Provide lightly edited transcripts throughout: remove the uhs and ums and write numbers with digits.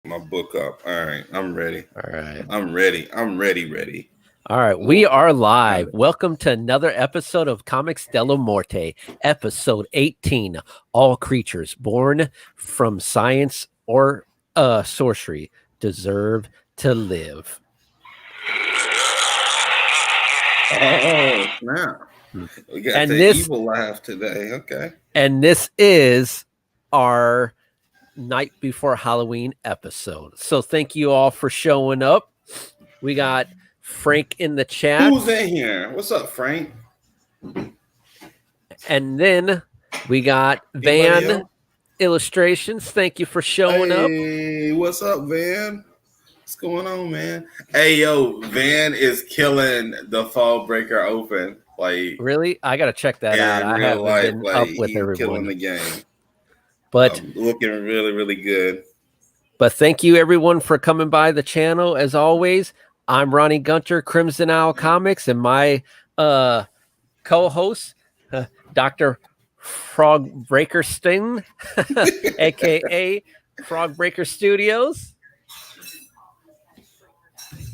My book up. All right, I'm ready. All right. I'm ready. I'm ready. All right. We Ooh, are got live. it. Welcome to another episode of Comics Della Morte, episode 18. All creatures born from science or sorcery deserve to live. Oh, snap. Hmm. We got And the this evil laugh today. Okay. and this is our night before Halloween episode. So thank you all for showing up. We got Frank in the chat. Who's in here? What's up, Frank? And then we got Anybody Van else? Illustrations. Thank you for showing up. Hey, what's up, Van? What's going on, man? Hey, yo, Van is killing the Fall Breaker Open. Like, Really? I got to check that out. in I real haven't life, been like, up with he's killing everyone. the game. But Looking really, really good. thank you everyone for coming by the channel as always. I'm Ronnie Gunter, Crimson Owl Comics, and my co-host, Dr. Frog Breaker Sting, aka Frog Breaker Studios.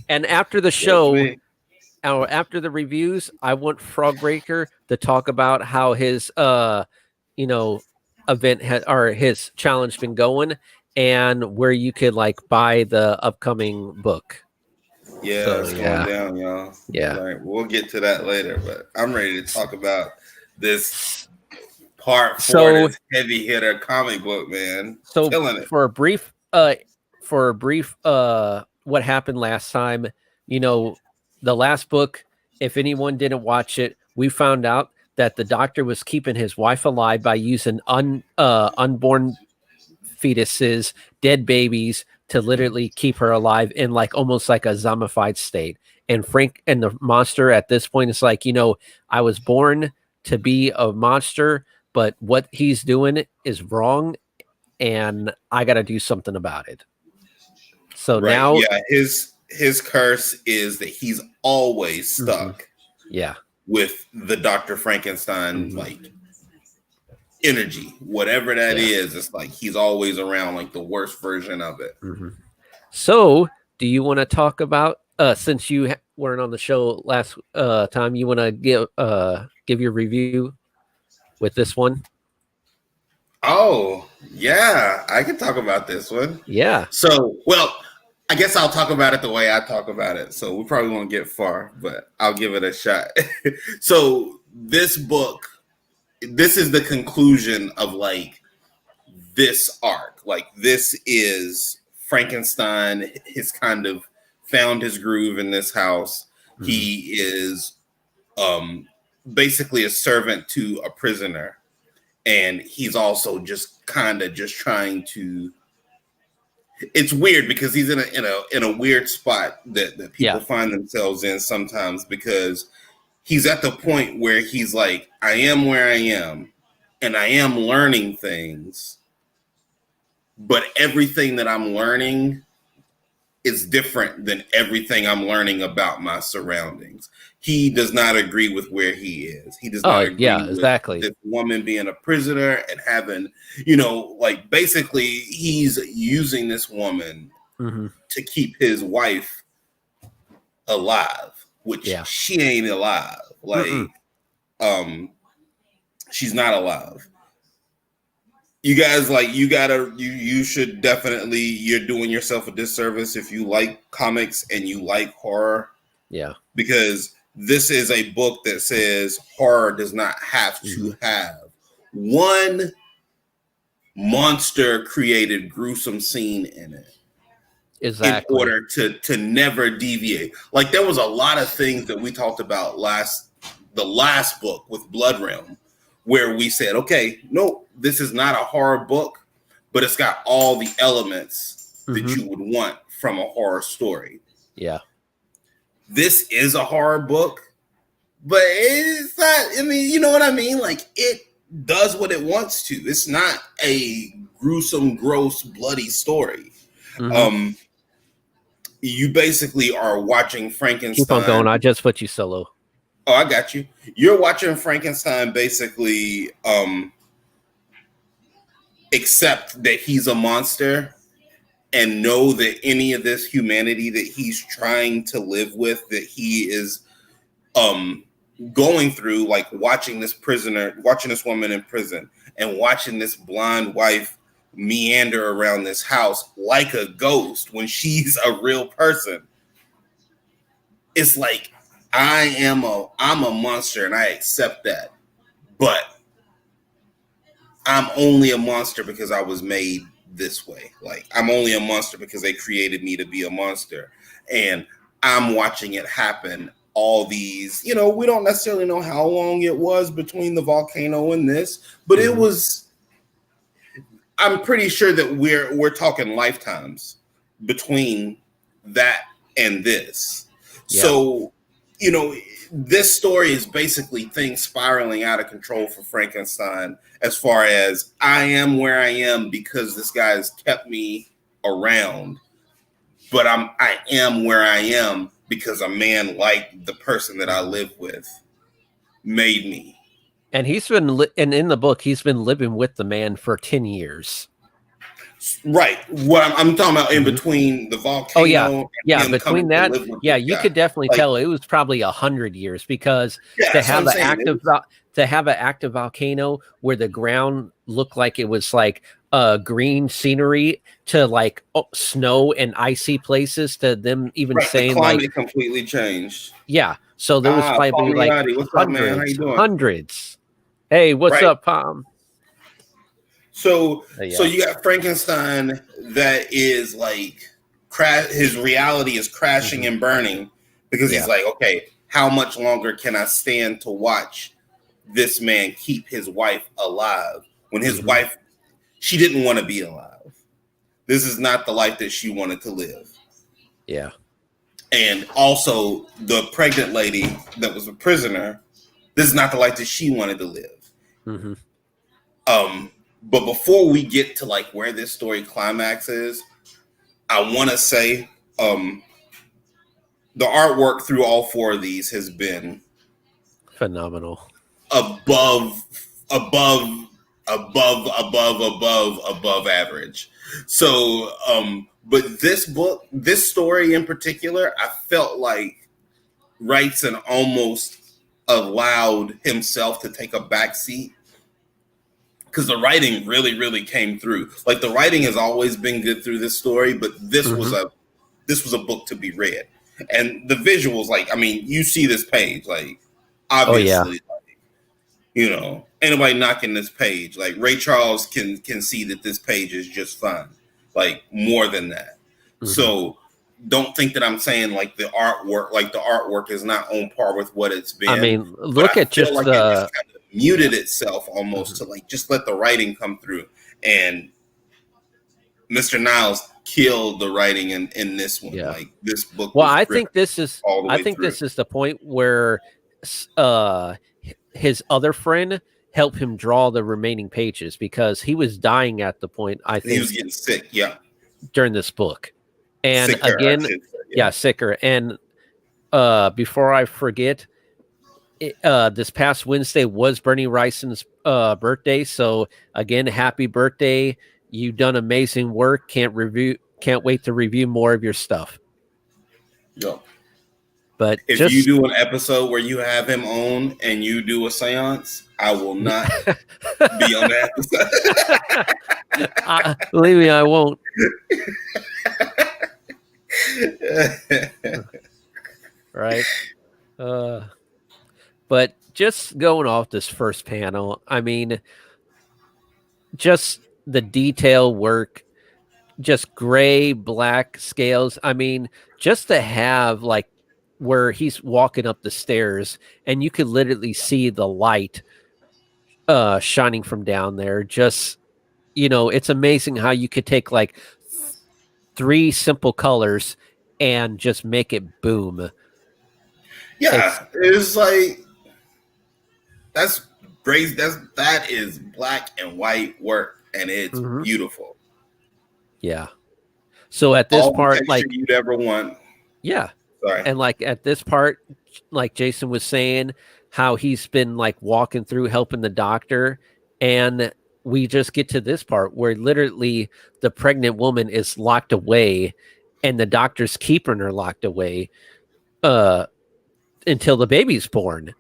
And after the That's show, me. after the reviews, I want Frogbreaker to talk about how his event or his challenge been going, and where you could like buy the upcoming book. Yeah, So it's going down, y'all. yeah. Right, we'll get to that later, but I'm ready to talk about this part four, So this heavy hitter comic book, man. so Killing it. for a brief what happened last time, the last book, if anyone didn't watch it, we found out that the doctor was keeping his wife alive by using unborn fetuses, dead babies, to literally keep her alive in like almost like a zombified state. And Frank and the monster at this point is like, I was born to be a monster, but what he's doing is wrong, and I got to do something about it. So Right. now, Yeah, his curse is that he's always stuck yeah, with the Dr. Frankenstein like energy. Whatever that yeah. is, it's like he's always around like the worst version of it. So, do you want to talk about since you weren't on the show last time? You want to give your review with this one? Oh, yeah, I can talk about this one. Yeah. So, well, I guess I'll talk about it the way I talk about it. So we probably won't get far, but I'll give it a shot. So this book, this is the conclusion of like this arc. Like this is Frankenstein. He's kind of found his groove in this house. He is basically a servant to a prisoner, and he's also just kind of just trying to. It's weird because he's in a weird spot that people find themselves in sometimes, because he's at the point where he's like, I am where I am and I am learning things, but everything that I'm learning is different than everything I'm learning about my surroundings. He does not agree with where he is. He does not agree with this woman being a prisoner and having, like basically he's using this woman to keep his wife alive, which she ain't alive. Like, she's not alive. You guys, like, you should definitely, you're doing yourself a disservice if you like comics and you like horror. Yeah. Because this is a book that says horror does not have to have one monster created gruesome scene in it. Exactly. In order to never deviate. Like there was a lot of things that we talked about the last book with Blood Realm, where we said, okay, no, this is not a horror book, but it's got all the elements that you would want from a horror story. Yeah. This is a horror book, but it's not, I mean, you know what I mean? Like it does what it wants to. It's not a gruesome, gross, bloody story. You basically are watching Frankenstein. Keep on going. I just put you solo. Oh, I got you. You're watching Frankenstein basically accept that he's a monster and know that any of this humanity that he's trying to live with, that he is going through, like watching this woman in prison and watching this blonde wife meander around this house like a ghost when she's a real person. It's like, I'm a monster and I accept that, but I'm only a monster because I was made this way. Like, I'm only a monster because they created me to be a monster, and I'm watching it happen. All these, we don't necessarily know how long it was between the volcano and this, but it was, I'm pretty sure that we're talking lifetimes between that and this. Yeah. So, this story is basically things spiraling out of control for Frankenstein, as far as I am where I am because this guy has kept me around, but I am where I am because a man like the person that I live with made me. And he's been, and in the book, he's been living with the man for 10 years. Right. What I'm talking about in between the volcano. Oh yeah. Between that, you could definitely tell it was probably 100 years, because to have an active volcano where the ground looked like it was like green scenery to like snow and icy places, to them even saying the climate like completely changed. Yeah. So there was probably like hundreds. Hey, what's up, Palm? So you got Frankenstein that is like his reality is crashing and burning because he's like, okay, how much longer can I stand to watch this man keep his wife alive when his wife, she didn't want to be alive. This is not the life that she wanted to live. Yeah. And also the pregnant lady that was a prisoner, this is not the life that she wanted to live. But before we get to like where this story climaxes, I want to say the artwork through all four of these has been phenomenal, above average. So, but this story in particular, I felt like Wrightson almost allowed himself to take a backseat, because the writing really, really came through. Like, the writing has always been good through this story, but this was a book to be read. And the visuals, like, I mean, you see this page, like, obviously, anybody knocking this page, like Ray Charles can see that this page is just fun, like more than that. So don't think that I'm saying like the artwork is not on par with what it's been. I mean, look at just like it just kind of muted itself almost to like just let the writing come through, and Mr. Niles killed the writing in this one. Like, this book. Well, I think this is the point where his other friend helped him draw the remaining pages, because he was dying at the point, I think he was getting sick. Yeah. During this book. And sicker, again, sicker. And before I forget, this past Wednesday was Bernie Wrightson's birthday. So again, happy birthday. You've done amazing work. Can't wait to review more of your stuff. Yeah. But if you do an episode where you have him on and you do a seance, I will not be on that episode. Believe me, I won't. Right. But just going off this first panel, I mean, just the detail work, just gray, black scales. I mean, just to have like where he's walking up the stairs and you could literally see the light shining from down there. Just, it's amazing how you could take like 3 simple colors and just make it boom. Yeah, it's like, that's great. That is black and white work, and it's beautiful. Yeah. So at this part, like you'd ever want. Yeah. Sorry. And like at this part, like Jason was saying, how he's been like walking through helping the doctor, and we just get to this part where literally the pregnant woman is locked away and the doctor's keeping her locked away until the baby's born.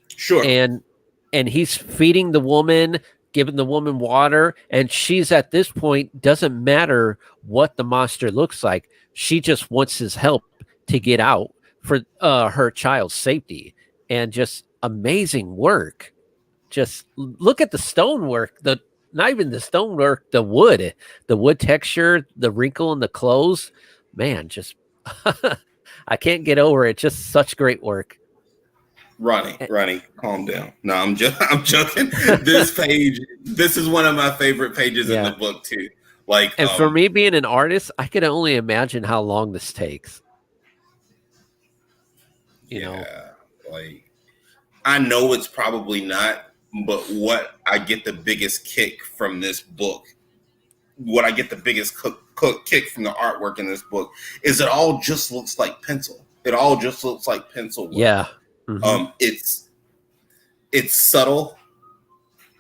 Sure. And he's feeding the woman, giving the woman water, and she's at this point, doesn't matter what the monster looks like. She just wants his help to get out for her child's safety. And just amazing work. Just look at the stonework, not even the stonework, the wood texture, the wrinkle in the clothes. Man, just I can't get over it. Just such great work. Ronnie, calm down. No, I'm joking. This page, this is one of my favorite pages in the book too. Like, and for me being an artist, I can only imagine how long this takes. You know, like I know it's probably not, but what I get the biggest kick from this book, what I get the biggest kick from the artwork in this book is it all just looks like pencil. It all just looks like pencil work. Yeah. Mm-hmm. It's subtle.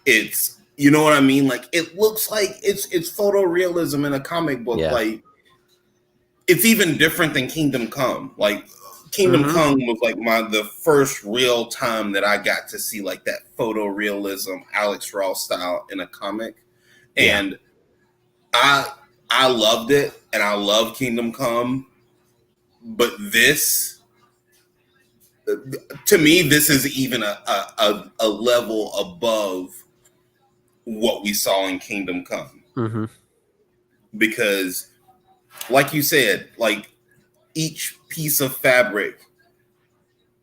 It's, you know what I mean? Like it looks like it's photorealism in a comic book. Yeah. Like it's even different than Kingdom Come. Like Kingdom Come was like the first real time that I got to see like that photorealism, Alex Ross style in a comic. And I loved it, and I love Kingdom Come. But this, to me, this is even a level above what we saw in Kingdom Come. Mm-hmm. Because, like you said, like each piece of fabric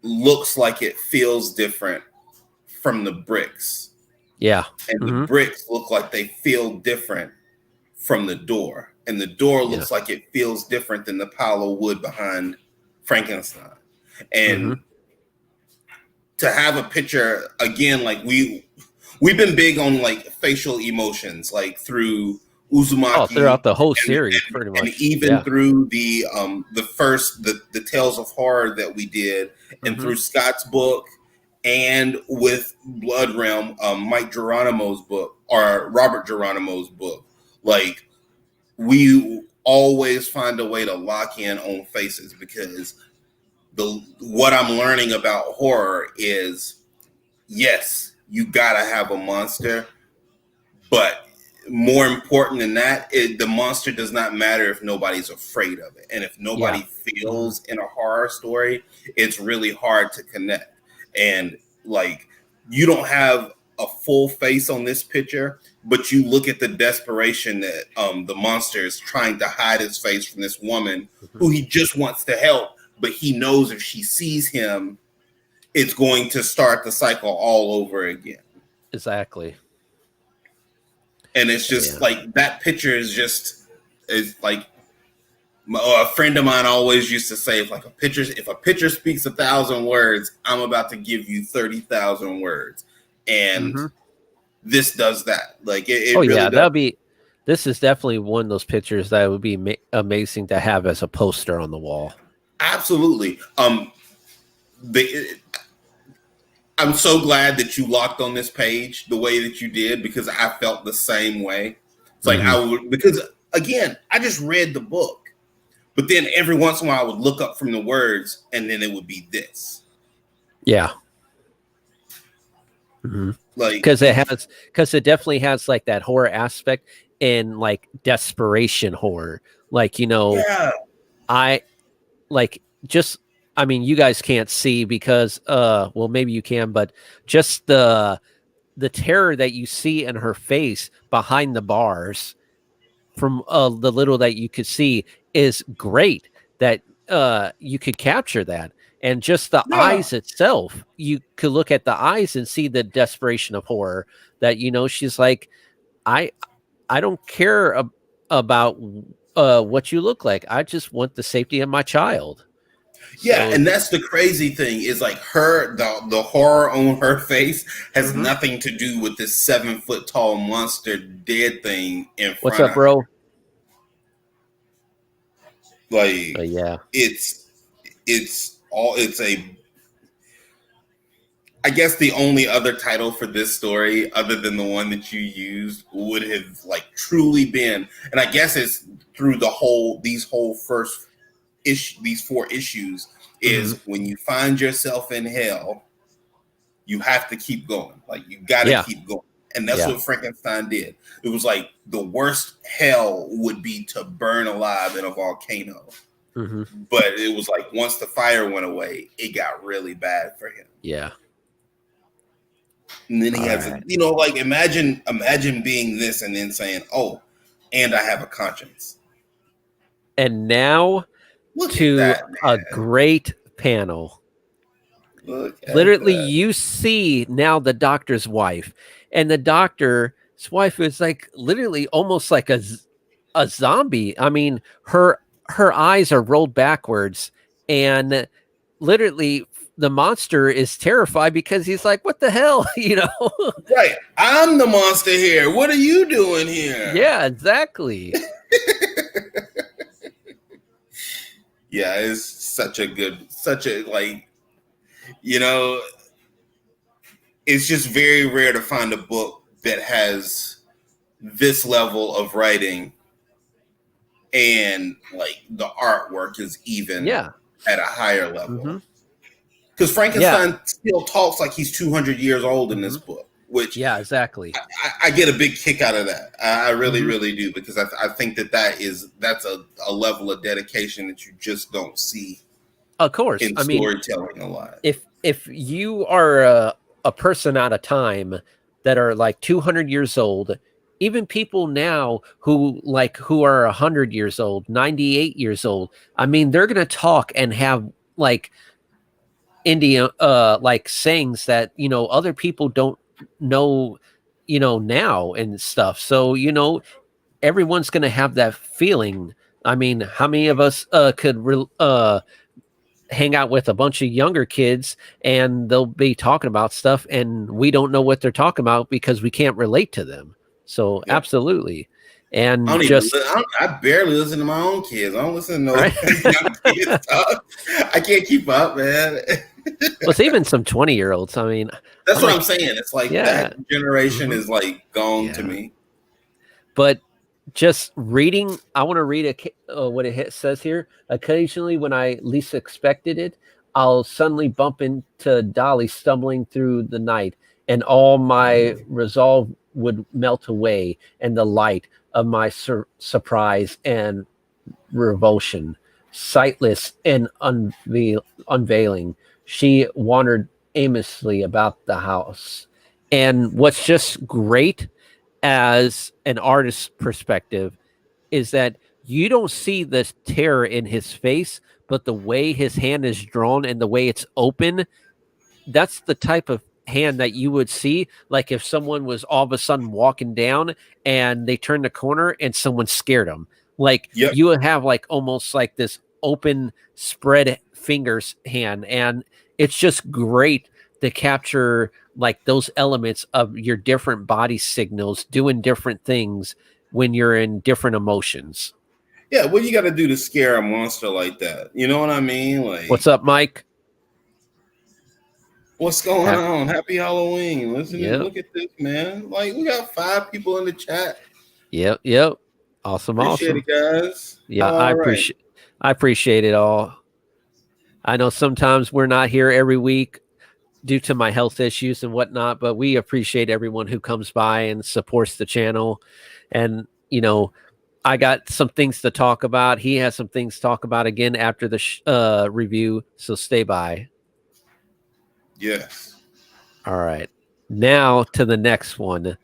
looks like it feels different from the bricks. Yeah. And the bricks look like they feel different from the door. And the door looks like it feels different than the pile of wood behind Frankenstein. And to have a picture, again, like we've been big on like facial emotions, like through Uzumaki, throughout the whole series, pretty much, and even through the first the Tales of Horror that we did, and through Scott's book, and with Blood Realm, Mike Geronimo's book or Robert Geronimo's book. Like we always find a way to lock in on faces, because what I'm learning about horror is, yes, you gotta have a monster, but more important than that, the monster does not matter if nobody's afraid of it. And if nobody feels in a horror story, it's really hard to connect. And like, you don't have a full face on this picture, but you look at the desperation that the monster is trying to hide his face from this woman who he just wants to help, but he knows if she sees him, it's going to start the cycle all over again. Exactly. And it's just like that picture is like a friend of mine always used to say, if a picture speaks 1,000 words, I'm about to give you 30,000 words. And this does that. Like it really does. This is definitely one of those pictures that would be amazing to have as a poster on the wall. Absolutely. I'm so glad that you locked on this page the way that you did, because I felt the same way. It's like because again, I just read the book, but then every once in a while I would look up from the words, and then it would be this. Yeah. Like because it definitely has like that horror aspect and like desperation horror. Like, I mean, you guys can't see because, well, maybe you can, but just the terror that you see in her face behind the bars from the little that you could see is great, that you could capture that. And just the eyes itself, you could look at the eyes and see the desperation of horror that, she's like, I don't care about what you look like. I just want the safety of my child. Yeah, and that's the crazy thing is like the horror on her face has nothing to do with this 7 foot tall monster dead thing in front. What's up, bro? Like, I guess the only other title for this story, other than the one that you used, would have like truly been, and I guess it's through these 4 issues, is when you find yourself in hell, you have to keep going. Like you got to keep going, and that's what Frankenstein did. It was like the worst hell would be to burn alive in a volcano, but it was like once the fire went away, it got really bad for him. Yeah. And then he has, like imagine being this and then saying, "Oh, and I have a conscience." And now to a great panel. Literally, you see now the doctor's wife, and the doctor's wife is like literally almost like a zombie. I mean, her eyes are rolled backwards, and literally the monster is terrified because he's like, what the hell? Right. I'm the monster here. What are you doing here? Yeah, exactly. Yeah, it's such a it's just very rare to find a book that has this level of writing and like the artwork is even at a higher level. Because Frankenstein still talks like he's 200 years old in this book, which exactly. I get a big kick out of that. I really, really do, because I think that's a level of dedication that you just don't see. Of course, in storytelling a lot. If you are a person out of time that are like 200 years old, even people now who are 100 years old, 98 years old, I mean, they're gonna talk and have like Indian like sayings that other people don't know now and stuff. So everyone's gonna have that feeling. I mean, how many of us could hang out with a bunch of younger kids and they'll be talking about stuff and we don't know what they're talking about because we can't relate to them. So absolutely. And I barely listen to my own kids. I don't listen to no young kids talk. I can't keep up, man. Well, it's even some 20-year-olds. I mean, that's what I'm saying. It's like that generation is like gone to me. But just reading, I want to read what it says here. Occasionally, when I least expected it, I'll suddenly bump into Dolly stumbling through the night, and all my resolve would melt away, and the light of my surprise and revulsion, sightless and unveiling, she wandered aimlessly about the house. And what's just great as an artist's perspective is that you don't see the terror in his face, but the way his hand is drawn and the way it's open, that's the type of hand that you would see like if someone was all of a sudden walking down and they turned the corner and someone scared them. Like you would have like almost like this open spread fingers hand, and it's just great to capture like those elements of your different body signals doing different things when you're in different emotions. Yeah, what you got to do to scare a monster like that? You know what I mean? Like, what's up, Mike? What's going on? Happy Halloween. Look at this, man. Like, we got 5 people in the chat. Yep. Awesome. Appreciate it, guys. Yeah, I appreciate it all. I know sometimes we're not here every week due to my health issues and whatnot, but we appreciate everyone who comes by and supports the channel. And, I got some things to talk about. He has some things to talk about again after the review, so stay by. Yes. All right. Now to the next one.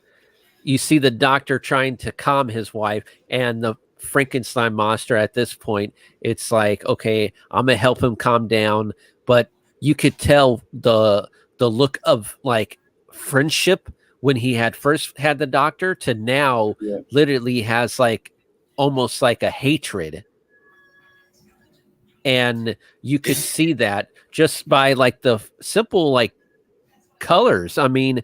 You see the doctor trying to calm his wife, and the Frankenstein monster at this point, it's like, okay, I'm going to help him calm down. But you could tell the look of like friendship when he had first had the doctor to now literally has like almost like a hatred. And you could see that just by like the simple like colors. I mean,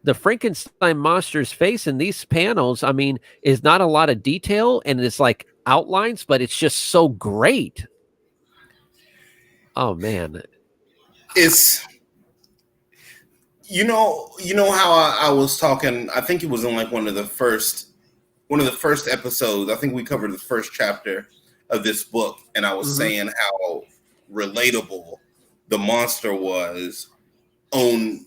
the Frankenstein monster's face in these panels, I mean, is not a lot of detail and it's like outlines, but it's just so great. Oh man. You know how I was talking. I think it was in like one of the first episodes. I think we covered the first chapter of this book, and I was saying how relatable the monster was on,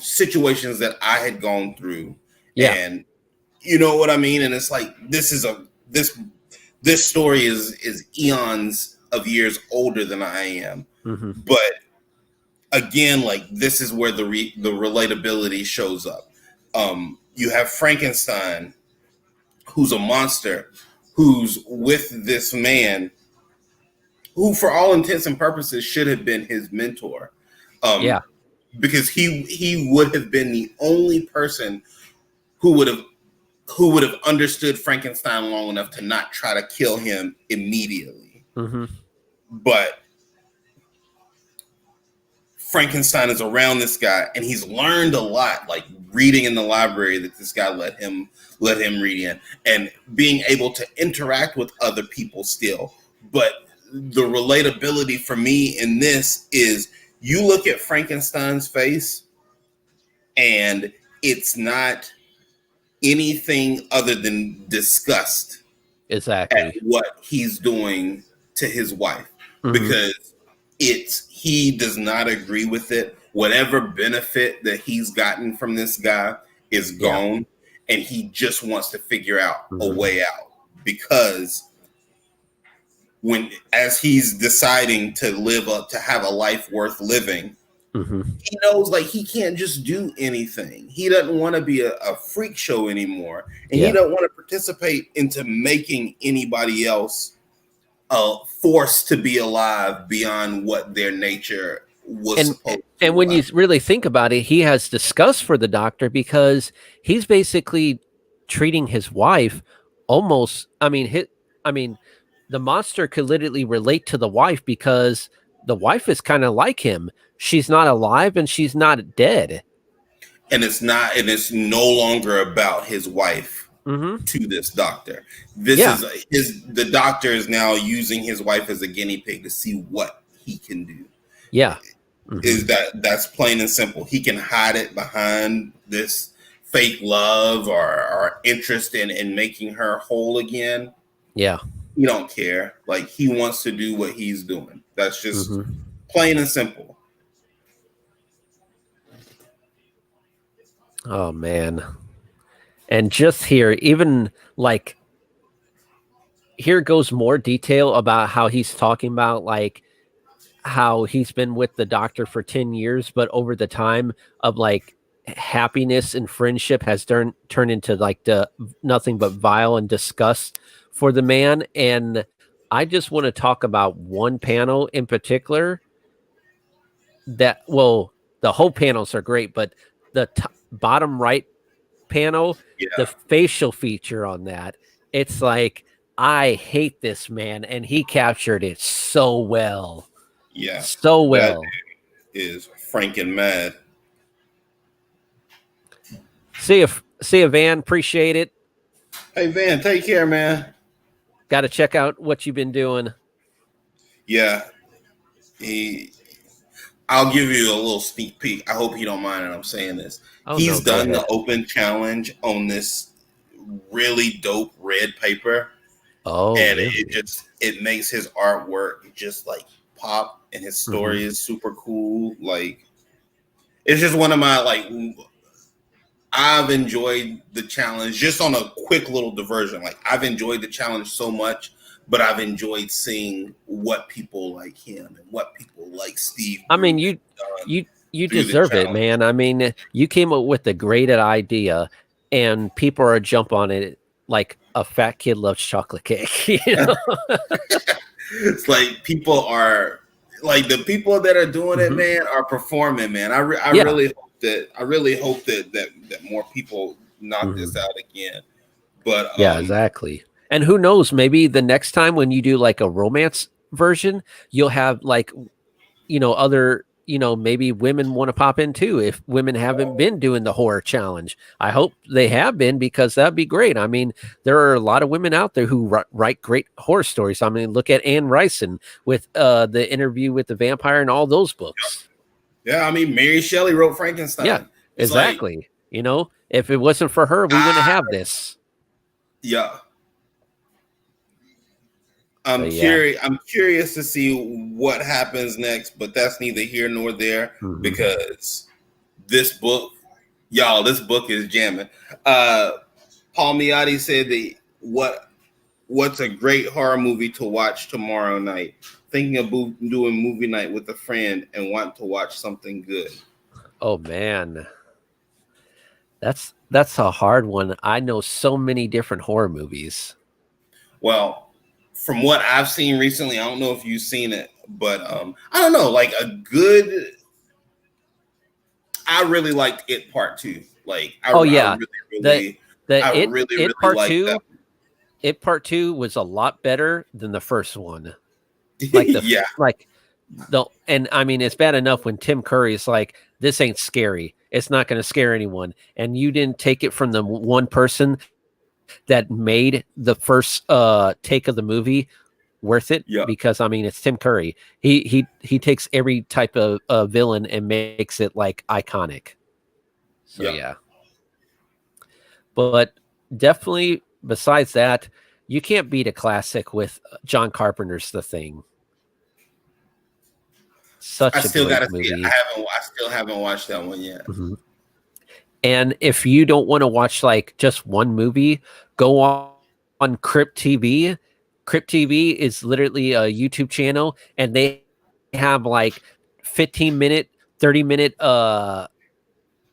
situations that I had gone through. Yeah. And you know what I mean? And it's like, this story is eons of years older than I am. But again, like, this is where the relatability shows up. You have Frankenstein, who's a monster, who's with this man who, for all intents and purposes, should have been his mentor. Because he would have been the only person who would have understood Frankenstein long enough to not try to kill him immediately. But Frankenstein is around this guy, and he's learned a lot, like reading in the library that this guy let him read in, and being able to interact with other people still. But the relatability for me in this is, you look at Frankenstein's face, and it's not anything other than disgust at what he's doing to his wife, because he does not agree with it. Whatever benefit that he's gotten from this guy is gone, and he just wants to figure out a way out, because as he's deciding to have a life worth living, he knows, like, he can't just do anything. He doesn't want to be a freak show anymore, and he doesn't want to participate into making anybody else forced to be alive beyond what their nature was supposed to. And when you really think about it, he has disgust for the doctor, because he's basically treating his wife almost. The monster could literally relate to the wife, because the wife is kind of like him. She's not alive and she's not dead. And it's no longer about his wife to this doctor. The doctor is now using his wife as a guinea pig to see what he can do. Yeah. That's plain and simple. He can hide it behind this fake love or interest in making her whole again. Yeah. He don't care. Like, he wants to do what he's doing. That's just plain and simple. Oh, man. And just here, even like, here goes more detail about how he's talking about, like, how he's been with the doctor for 10 years, but over the time of, like, happiness and friendship has turned into, like, the nothing but vile and disgust for the man. And I just want to talk about one panel in particular the whole panels are great, but the bottom right panel, the facial feature on that, it's like, I hate this man, and he captured it so well. Yeah. So well. That is Franken mad. See you, Van. Appreciate it. Hey, Van, take care, man. Got to check out what you've been doing. Yeah. I'll give you a little sneak peek. I hope you don't mind that I'm saying this. He's done the open challenge on this really dope red paper. Oh, and really? it makes his artwork just like pop, and his story is super cool. Like, it's just one of my, like, I've enjoyed the challenge just on a quick little diversion. Like, I've enjoyed the challenge so much, but I've enjoyed seeing what people like him and what people like Steve. I mean, you deserve it, man. I mean, you came up with a great idea, and people are jump on it like a fat kid loves chocolate cake. You know? It's like, people are like, the people that are doing it, man, are performing, man. I really hope that more people knock this out again. But yeah, exactly. And who knows, maybe the next time when you do like a romance version, you'll have, like, other, maybe women want to pop in too, if women haven't been doing the horror challenge. I hope they have been, because that'd be great. I mean, there are a lot of women out there who write great horror stories. I mean, look at Anne Wrightson with the Interview with the Vampire and all those books. Yeah, I mean, Mary Shelley wrote Frankenstein. Yeah, It's like, exactly. You know, if it wasn't for her, we wouldn't have this. yeah. But yeah. I'm curious to see what happens next, but that's neither here nor there because this book, y'all, this book is jamming. Paul Miotti said that what's a great horror movie to watch tomorrow night? Thinking of doing movie night with a friend and want to watch something good. Oh man. That's a hard one. I know so many different horror movies. Well, from what I've seen recently, I don't know if you've seen it, but I don't know, like a good. I really liked It Part 2. Like, I really Part liked 2. that. It Part 2 was a lot better than the first one. Like and I mean, it's bad enough when Tim Curry's like, this ain't scary. It's not going to scare anyone. And you didn't take it from the one person that made the first take of the movie worth it, because I mean, it's Tim Curry. He takes every type of villain and makes it like iconic. So yeah. But definitely besides that, you can't beat a classic with John Carpenter's The Thing. Such a great movie. See it. I still haven't watched that one yet. And if you don't want to watch like just one movie, go on Crypt TV. Crypt TV is literally a YouTube channel, and they have like 15-minute, 30-minute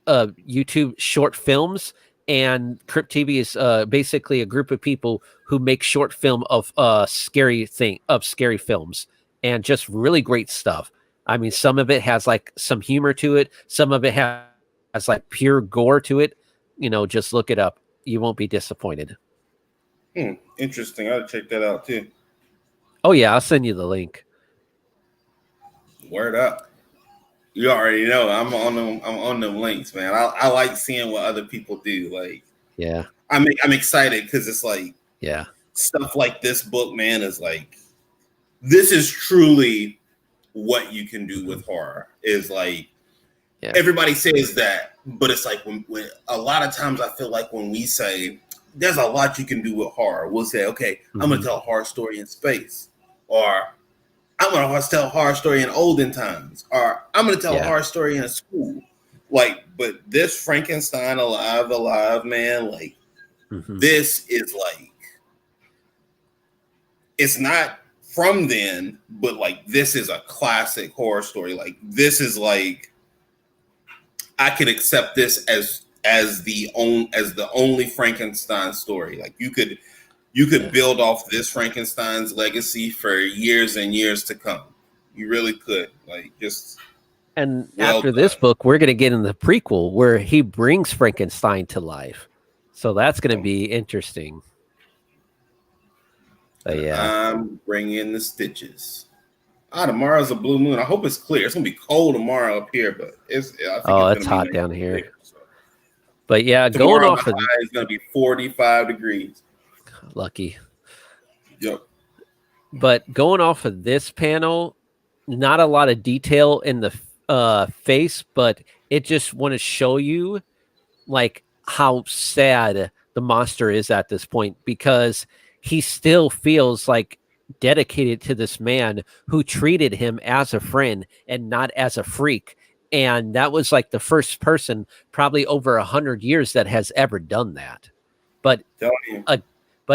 YouTube short films. And Crypt TV is basically a group of people who make short film of scary films, and just really great stuff. I mean, some of it has like some humor to it. Some of it has like pure gore to it. You know, just look it up. You won't be disappointed. Interesting. I'll check that out too. Oh yeah, I'll send you the link. Word up. You already know I'm on them links, man. I like seeing what other people do. Like, yeah, I'm excited because it's like, yeah, stuff like this book, man, is like, this is truly what you can do with horror. Is like, everybody says that, but it's like when a lot of times I feel like when we say there's a lot you can do with horror, we'll say, okay, I'm gonna tell a horror story in space, or I'm going to tell a horror story in olden times, or I'm going to tell a horror story in a school. Like, but this Frankenstein Alive, man, like, this is like, it's not from then, but like, this is a classic horror story. Like, this is like, I could accept this as the only Frankenstein story. Like, you could build off this Frankenstein's legacy for years and years to come. You really could. Like, just. And after this book, we're going to get in the prequel where he brings Frankenstein to life. So that's going to be interesting. But yeah. I'm bringing the stitches. Tomorrow's a blue moon. I hope it's clear. It's going to be cold tomorrow up here, but it's hot down here. Clear, so. But yeah, tomorrow, going off of it's going to be 45 degrees. Lucky. Yep. But going off of this panel, not a lot of detail in the face, but it just want to show you like how sad the monster is at this point, because he still feels like dedicated to this man who treated him as a friend and not as a freak. And that was like the first person probably over 100 years that has ever done that. But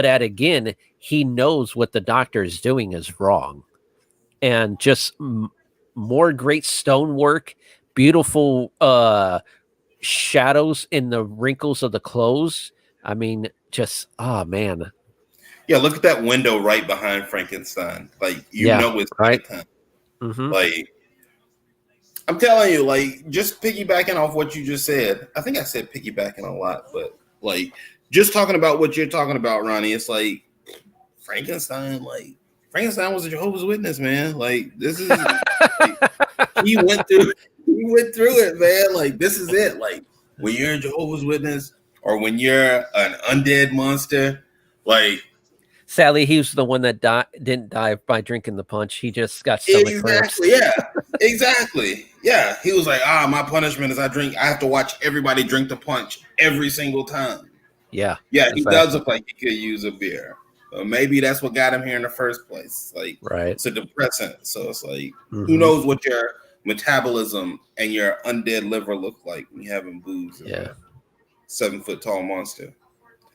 again, he knows what the doctor is doing is wrong. And just more great stonework, beautiful shadows in the wrinkles of the clothes. I mean, just, oh, man. Yeah, look at that window right behind Frankenstein. Like, know it's right. Like, I'm telling you, like, just piggybacking off what you just said. I think I said piggybacking a lot, but like, just talking about what you're talking about, Ronnie, it's like Frankenstein was a Jehovah's Witness, man. Like, this is like, he went through it, man. Like, this is it. Like, when you're a Jehovah's Witness or when you're an undead monster, like, sadly, he was the one that didn't die by drinking the punch. He just got stomach cramps. Yeah, exactly. Yeah, he was like, my punishment is I have to watch everybody drink the punch every single time. Yeah. Yeah, exactly. he does look like he could use a beer. Maybe that's what got him here in the first place. Like, right. It's a depressant. So it's like, who knows what your metabolism and your undead liver look like when you having booze of a 7 foot tall monster.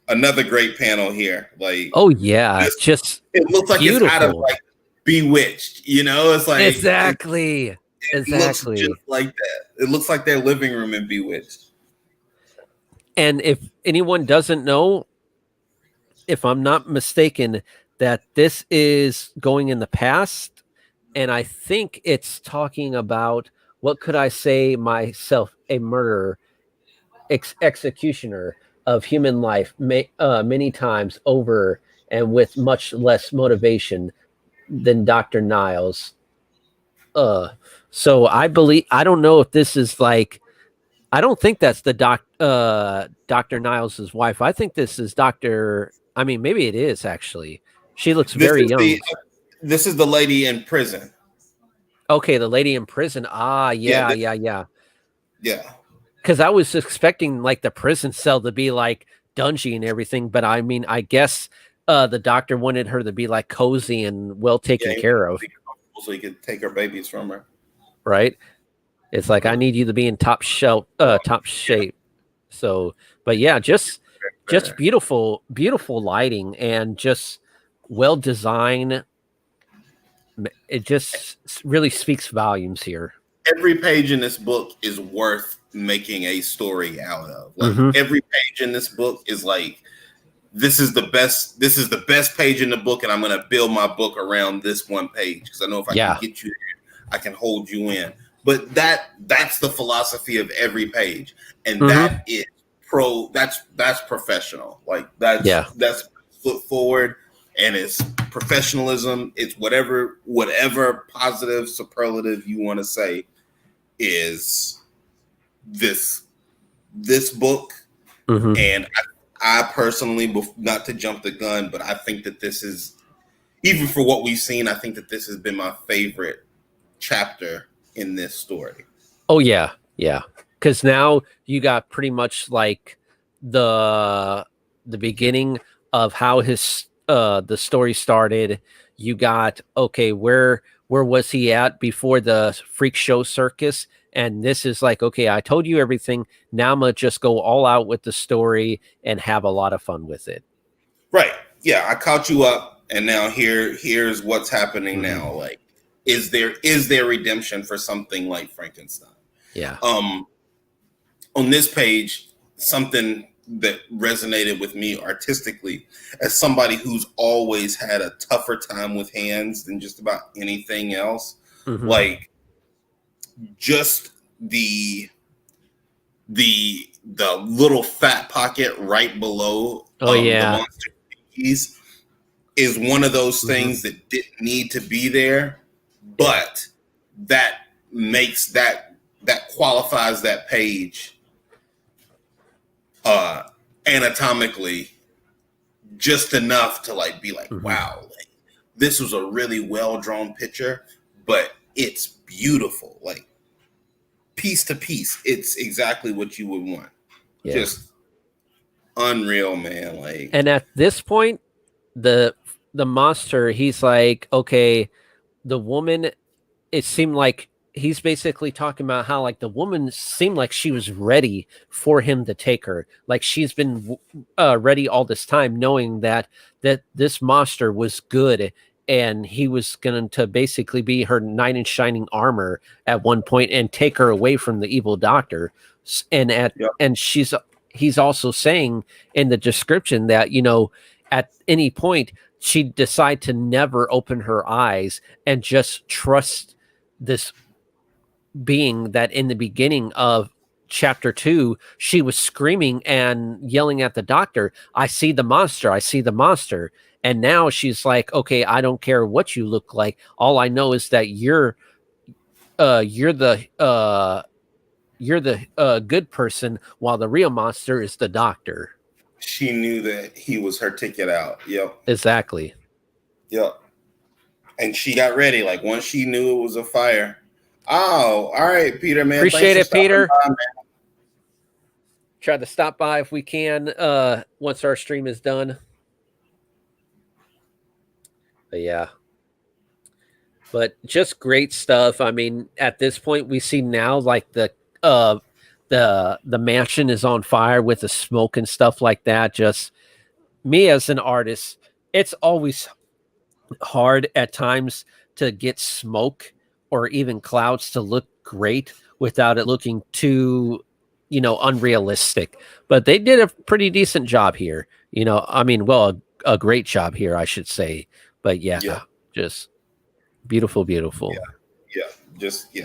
Another great panel here. Like, oh yeah, just it looks like beautiful. It's out of like Bewitched. You know, it's like exactly. It looks just like that. It looks like their living room in Bewitched. And if anyone doesn't know, if I'm not mistaken, that this is going in the past, and I think it's talking about, what could I say myself, a murderer, executioner of human life many times over and with much less motivation than Dr. Niles. So I don't know if this is like, I don't think that's the Dr. Niles's wife. I think this is maybe it is actually. She looks very young. This is the lady in prison. Okay, the lady in prison. Yeah. Because I was expecting like the prison cell to be like dungy and everything, but I mean, I guess the doctor wanted her to be like cozy and well taken care of, so he could take her babies from her. Right? It's like, I need you to be in top shape. So, but yeah, just beautiful lighting and just well designed. It just really speaks volumes here. Every page in this book is worth making a story out of. Like every page in this book is like, this is the best page in the book, and I'm going to build my book around this one page because I know if I can get you there, I can hold you in. But that's the philosophy of every page, and that is that's professional. Like that's foot forward, and it's professionalism. It's whatever positive superlative you want to say is this book. And I personally, not to jump the gun, but I think that this is, even for what we've seen, I think that this has been my favorite chapter in this story. Oh yeah. Because now you got pretty much like the beginning of how his the story started. You got, okay, where was he at before the freak show circus? And this is like, okay, I told you everything. Now I'm gonna just go all out with the story and have a lot of fun with it. Right. Yeah, I caught you up, and now here's what's happening now. Like, is there redemption for something like Frankenstein? Yeah. On this page, something that resonated with me artistically, as somebody who's always had a tougher time with hands than just about anything else, like just the little fat pocket right below the monster keys is one of those things that didn't need to be there, but that makes that qualifies that page anatomically just enough to like be like, wow, like, this was a really well drawn picture, but it's beautiful, like piece to piece. It's exactly what you would want. Just unreal, man. Like, and at this point, the monster, he's like, okay, the woman, it seemed like he's basically talking about how like the woman seemed like she was ready for him to take her. Like she's been ready all this time, knowing that this monster was good and he was going to basically be her knight in shining armor at one point and take her away from the evil doctor. And and he's also saying in the description that, you know, at any point she'd decide to never open her eyes and just trust this being that in the beginning of chapter 2, she was screaming and yelling at the doctor, I see the monster, I see the monster. And now she's like, okay, I don't care what you look like. All I know is that you're the good person, while the real monster is the doctor. She knew that he was her ticket out. Yep. Exactly. Yep. And she got ready. Like once she knew it was a fire, Oh, all right, Peter, man. Thanks Appreciate for it, stopping Peter. by, man. Try to stop by, Man. try to stop by if we can once our stream is done. But yeah. But just great stuff. I mean, at this point we see now like uh the mansion is on fire with the smoke and stuff like that. Just me as an artist, it's always hard at times to get smoke or even clouds to look great without it looking too, unrealistic. But they did a pretty decent job here. I mean, well, a great job here, I should say. But yeah, Yeah, just beautiful, beautiful. just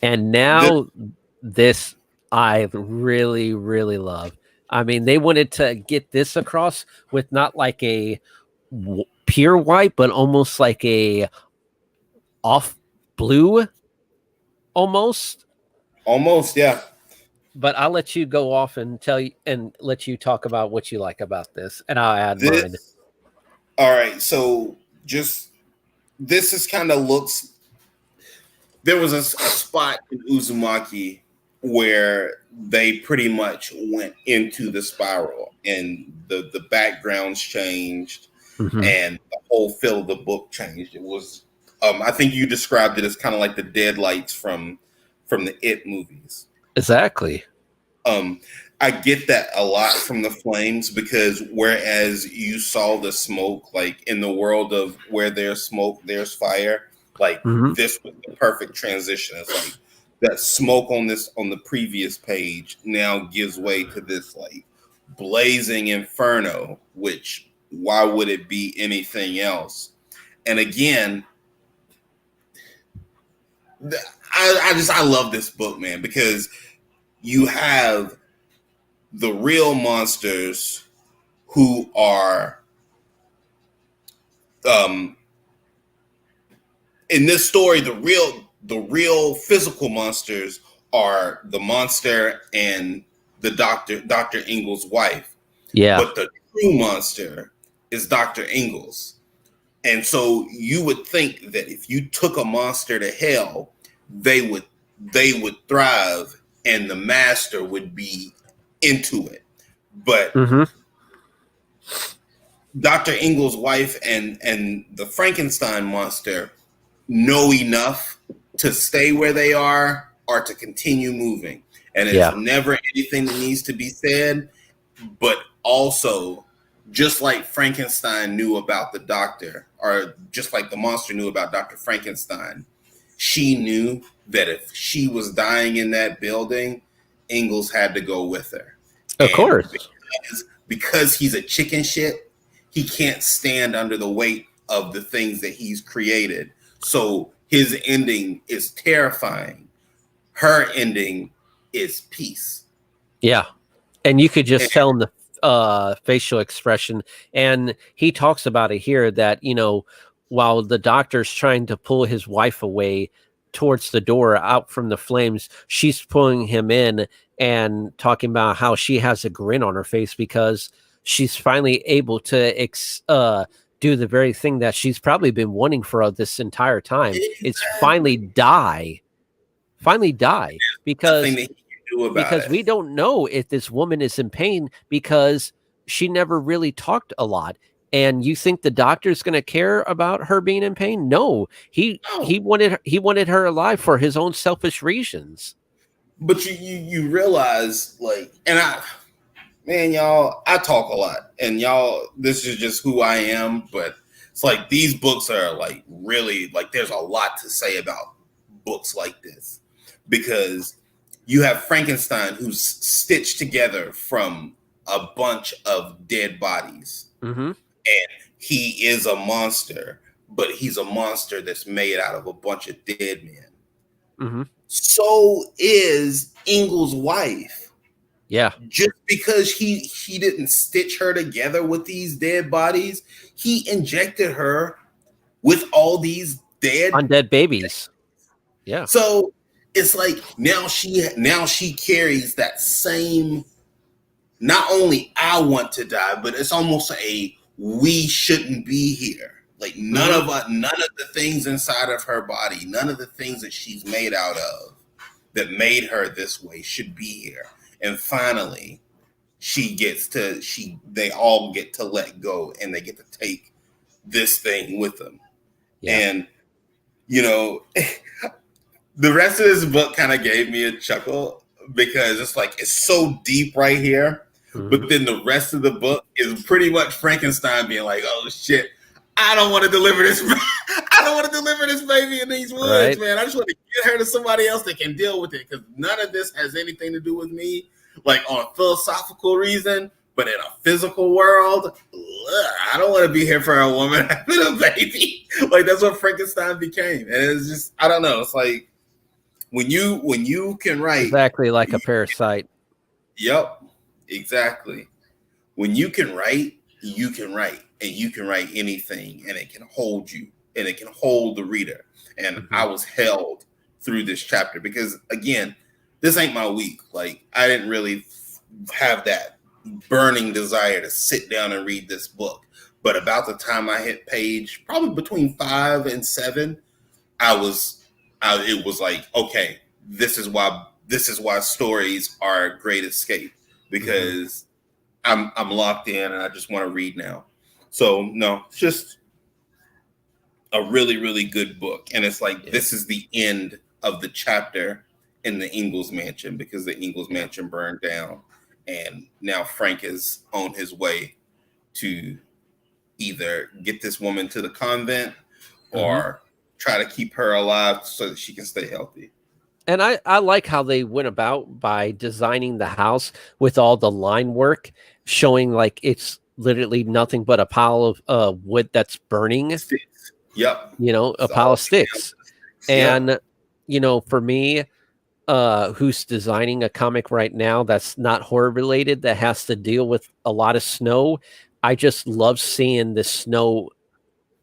And this. now this I really, really love. I mean, they wanted to get this across with not like a pure white, but almost like a off blue, almost. Almost, yeah. But I'll let you go off and tell you and let you talk about what you like about this, and I'll add mine. This. All right, so just this is kind of looks. There was a spot in Uzumaki where they pretty much went into the spiral, and the backgrounds changed, and the whole feel of the book changed. It was, I think you described it as kind of like the deadlights from the It movies. Exactly. I get that a lot from the Flames, because whereas you saw the smoke, like in the world of where there's smoke, there's fire. Like this was the perfect transition. It's like that smoke on the previous page now gives way to this like blazing inferno, which why would it be anything else? And again, I love this book, man, because you have the real monsters who are in this story, the real physical monsters are the monster and the Dr. Ingalls' wife. Yeah. But the true monster is Dr. Ingalls. And so you would think that if you took a monster to hell, they would thrive and the master would be into it. But Dr. Ingalls' wife and the Frankenstein monster know enough to stay where they are or to continue moving. And it's never anything that needs to be said, but also just like Frankenstein knew about the doctor, or just like the monster knew about Dr. Frankenstein, she knew that if she was dying in that building, Ingalls had to go with her. Of course. Because he's a chicken shit, he can't stand under the weight of the things that he's created. So his ending is terrifying. Her ending is peace. Yeah. And you could just tell in the facial expression. And he talks about it here that, while the doctor's trying to pull his wife away towards the door out from the flames, she's pulling him in and talking about how she has a grin on her face because she's finally able to do the very thing that she's probably been wanting for this entire time. It's finally die because we don't know if this woman is in pain because she never really talked a lot. And you think the doctor's going to care about her being in pain? No, he wanted her alive for his own selfish reasons. But you realize, like, and y'all, I talk a lot, and y'all, this is just who I am. But it's like these books are like really like there's a lot to say about books like this, because you have Frankenstein who's stitched together from a bunch of dead bodies. And he is a monster, but he's a monster that's made out of a bunch of dead men. So is Ingalls' wife. Yeah. Just because he didn't stitch her together with these dead bodies, he injected her with all these undead babies. Yeah. So it's like now she carries that same, not only I want to die, but it's almost a we shouldn't be here. Like none of the things inside of her body, none of the things that she's made out of that made her this way should be here. And finally, they all get to let go, and they get to take this thing with them. Yeah. And the rest of this book kind of gave me a chuckle because it's like it's so deep right here. But then the rest of the book is pretty much Frankenstein being like, "Oh shit, I don't want to deliver this. I don't want to deliver this baby in these woods, man. I just want to get her to somebody else that can deal with it, because none of this has anything to do with me, like on a philosophical reason, but in a physical world, I don't want to be here for a woman having a baby." Like that's what Frankenstein became, and it's just, I don't know. It's like when you can write exactly like a parasite. Yep. Exactly. When you can write, and you can write anything, and it can hold you, and it can hold the reader. And I was held through this chapter because, again, this ain't my week. Like, I didn't really have that burning desire to sit down and read this book. But about the time I hit page, probably between 5 and 7, it was like, okay, this is why stories are a great escape. Because I'm locked in and I just want to read now. So no, it's just a really, really good book. And it's like, this is the end of the chapter in the Ingalls mansion, because the Ingalls mansion burned down. And now Frank is on his way to either get this woman to the convent or try to keep her alive so that she can stay healthy. And I like how they went about by designing the house with all the line work, showing like it's literally nothing but a pile of wood that's burning. Sticks. Yep. A pile of sticks. And, for me, who's designing a comic right now that's not horror related, that has to deal with a lot of snow, I just love seeing the snow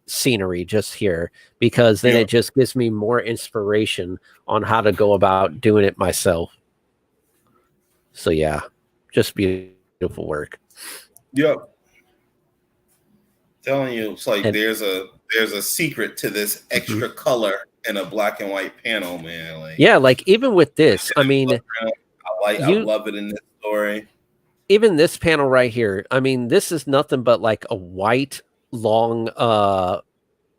scenery just here, because then it just gives me more inspiration on how to go about doing it myself. So yeah, just beautiful work. Yep. Telling you, it's like there's a secret to this extra color in a black and white panel, man. Like, yeah, like even with this, I mean, I love it in this story. Even this panel right here, I mean, this is nothing but like a white long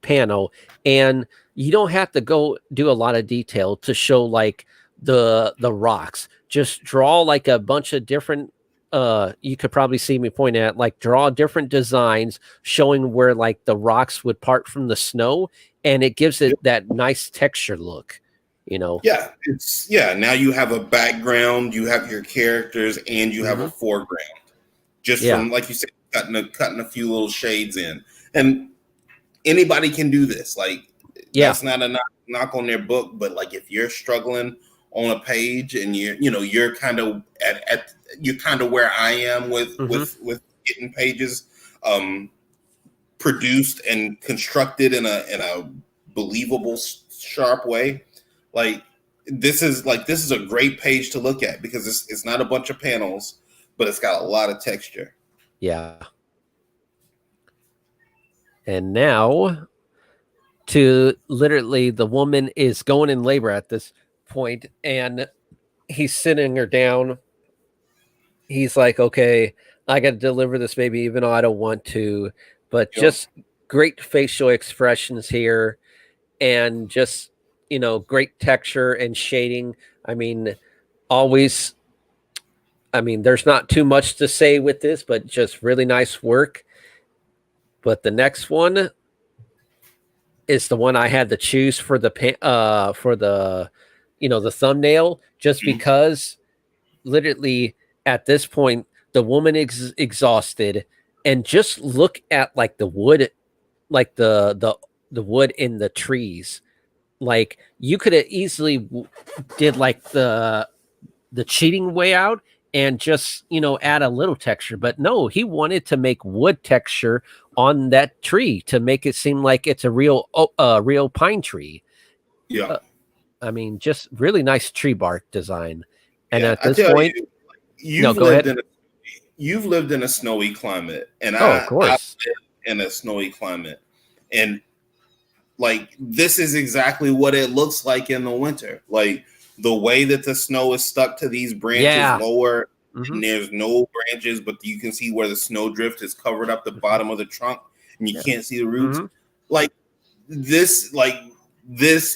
panel, and you don't have to go do a lot of detail to show like the rocks. Just draw like a bunch of different you could probably see me point at, like, draw different designs showing where like the rocks would part from the snow, and it gives it that nice texture look. Now you have a background, you have your characters, and you have a foreground, just from, like you said, cutting a few little shades in. And anybody can do this. Like, that's not a knock on their book, but like if you're struggling on a page and you're kind of you're kind of where I am with getting pages produced and constructed in a believable, sharp way. Like this is a great page to look at, because it's not a bunch of panels, but it's got a lot of texture. Yeah. And now, to literally, the woman is going in labor at this point, and he's sitting her down. He's like, okay, I got to deliver this baby, even though I don't want to. But just great facial expressions here, and just, great texture and shading. I mean, there's not too much to say with this, but just really nice work. But the next one is the one I had to choose for the the thumbnail, just because literally at this point the woman is exhausted, and just look at like the wood, like the wood in the trees. Like, you could have easily did like the cheating way out and just add a little texture, but no, he wanted to make wood texture on that tree to make it seem like it's a real pine tree. I mean, just really nice tree bark design. And at this point, you've lived in a snowy climate, and of course, I lived in a snowy climate, And like, this is exactly what it looks like in the winter. Like, the way that the snow is stuck to these branches lower, and there's no branches, but you can see where the snowdrift has covered up the bottom of the trunk, and you can't see the roots. Like, this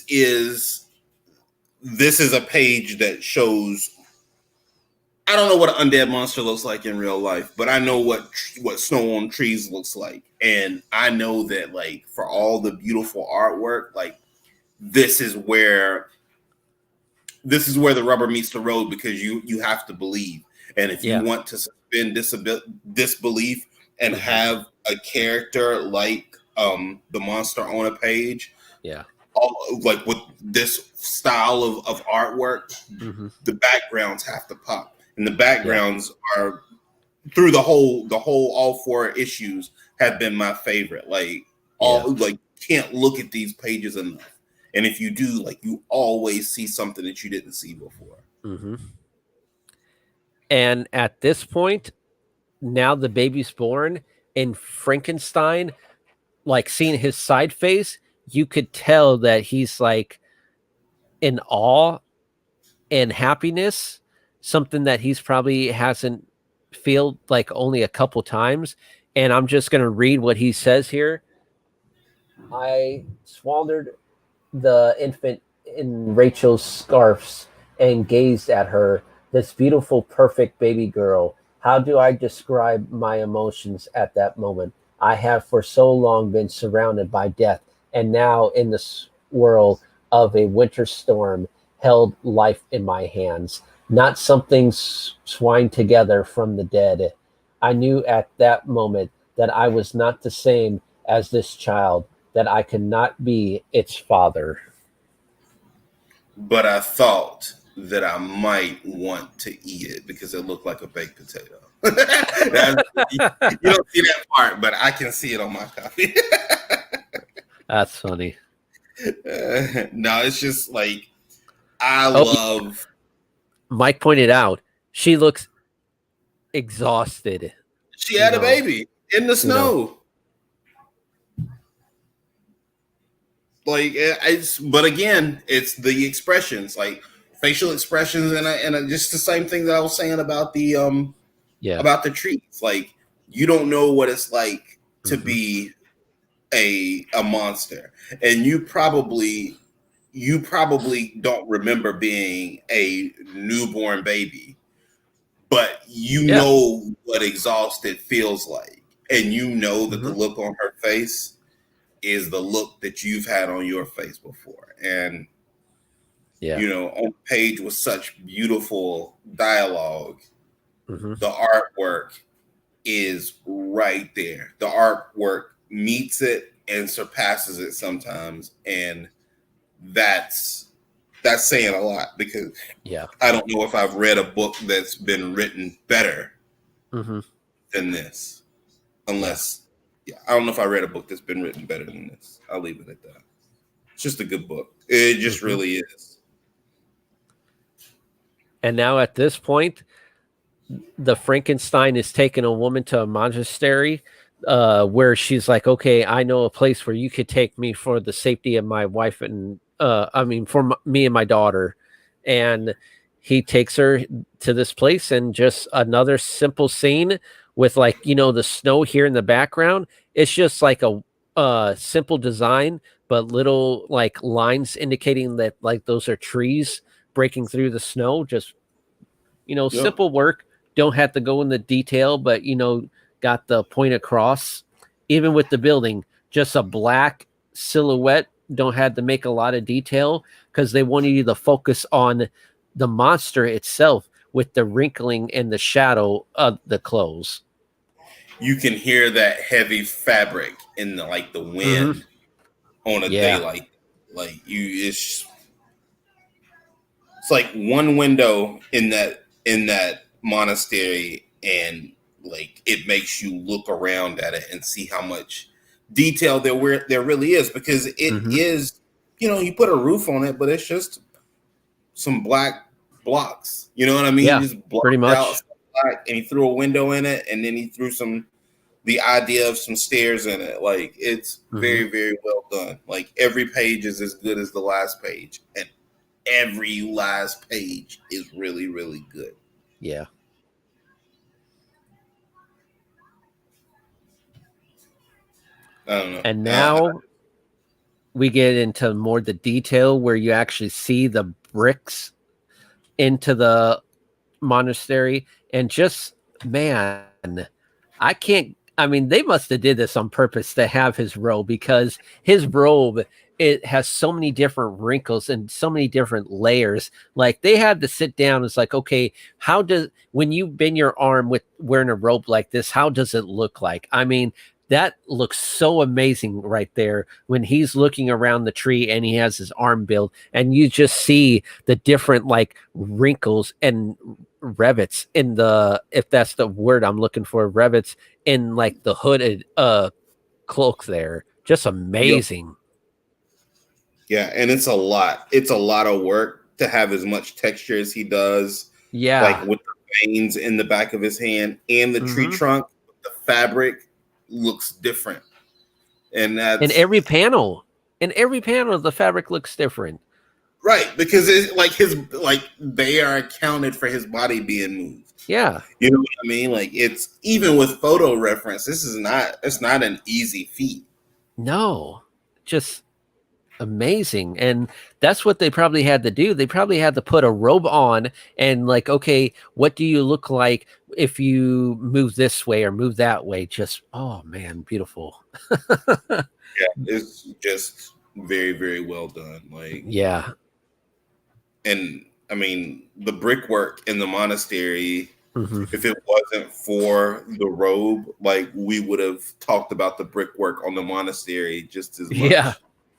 is a page that shows. I don't know what an undead monster looks like in real life, but I know what snow on trees looks like, and I know that, like, for all the beautiful artwork, like, this is where the rubber meets the road, because you have to believe, and if you want to suspend disbelief and have a character like the monster on a page, like with this style of artwork, the backgrounds have to pop. And the backgrounds are through the whole all 4 issues have been my favorite. Like, like, can't look at these pages enough. And if you do, like, you always see something that you didn't see before. And at this point, now the baby's born, and Frankenstein, like, seeing his side face, you could tell that he's like in awe and happiness, something that he's probably hasn't felt like only a couple times. And I'm just going to read what he says here. I swallowed the infant in Rachel's scarfs and gazed at her, this beautiful, perfect baby girl. How do I describe my emotions at that moment? I have for so long been surrounded by death, and now in the swirl of a winter storm, held life in my hands, not something swine together from the dead. I knew at that moment that I was not the same as this child, that I could not be its father. But I thought that I might want to eat it because it looked like a baked potato. You don't see that part, but I can see it on my copy. That's funny. No, it's just like, I love. Mike pointed out she looks exhausted. She had a baby in the snow. Like, but again, it's the expressions, like facial expressions, and just the same thing that I was saying about the about the trees. Like, you don't know what it's like to be a monster, and you probably don't remember being a newborn baby, but you know what exhausted feels like, and you know that the look on her face is the look that you've had on your face before. And you know, on the page with such beautiful dialogue, the artwork is right there. The artwork meets it and surpasses it sometimes, and that's saying a lot, because I don't know if I've read a book that's been written better than this, unless I don't know if I read a book that's been written better than this. I'll leave it at that. It's just a good book. It just really is. And now at this point, the Frankenstein is taking a woman to a monastery where she's like, okay, I know a place where you could take me for the safety of my wife and for me and my daughter. And he takes her to this place, and just another simple scene with, like, you know, the snow here in the background. It's just like a simple design, but little like lines indicating that, like, those are trees breaking through the snow. Just, you know, simple work. Don't have to go in the detail, but, you know, got the point across. Even with the building, just a black silhouette. Don't have to make a lot of detail, because they wanted you to focus on the monster itself with the wrinkling and the shadow of the clothes. You can hear that heavy fabric in the wind on a day like it's like one window in that monastery, and like it makes you look around at it and see how much detail there really is, because it is, you know, you put a roof on it, but it's just some black blocks. You know what I mean? Yeah, just pretty much. out black, and he threw a window in it, and then he threw the idea of some stairs in it. Like, it's very, very well done. Like, every page is as good as the last page, and every last page is really, really good. Yeah. I don't know. And now we get into more the detail where you actually see the bricks into the monastery, and just, man, I mean, they must have did this on purpose to have his robe, because his robe, it has so many different wrinkles and so many different layers. Like, they had to sit down. It's like, okay, when you bend your arm with wearing a robe like this, how does it look like? I mean, that looks so amazing right there when he's looking around the tree and he has his arm built, and you just see the different like wrinkles and rivets in the, if that's the word I'm looking for, rivets in like the hooded cloak there. Just amazing. Yeah, and it's a lot of work to have as much texture as he does. Yeah, like with the veins in the back of his hand and the tree trunk, the fabric looks different, and that's in every panel the fabric looks different. Right, because it's like they are accounted for his body being moved. Yeah. You know what I mean? Like, it's even with photo reference, it's not an easy feat. No, just amazing. And that's what they probably had to do. They probably had to put a robe on and like, okay, what do you look like if you move this way or move that way? Just, oh man, beautiful. Yeah, it's just very, very well done. Like, yeah. And I mean, the brickwork in the monastery, if it wasn't for the robe, like, we would have talked about the brickwork on the monastery just as much. Yeah.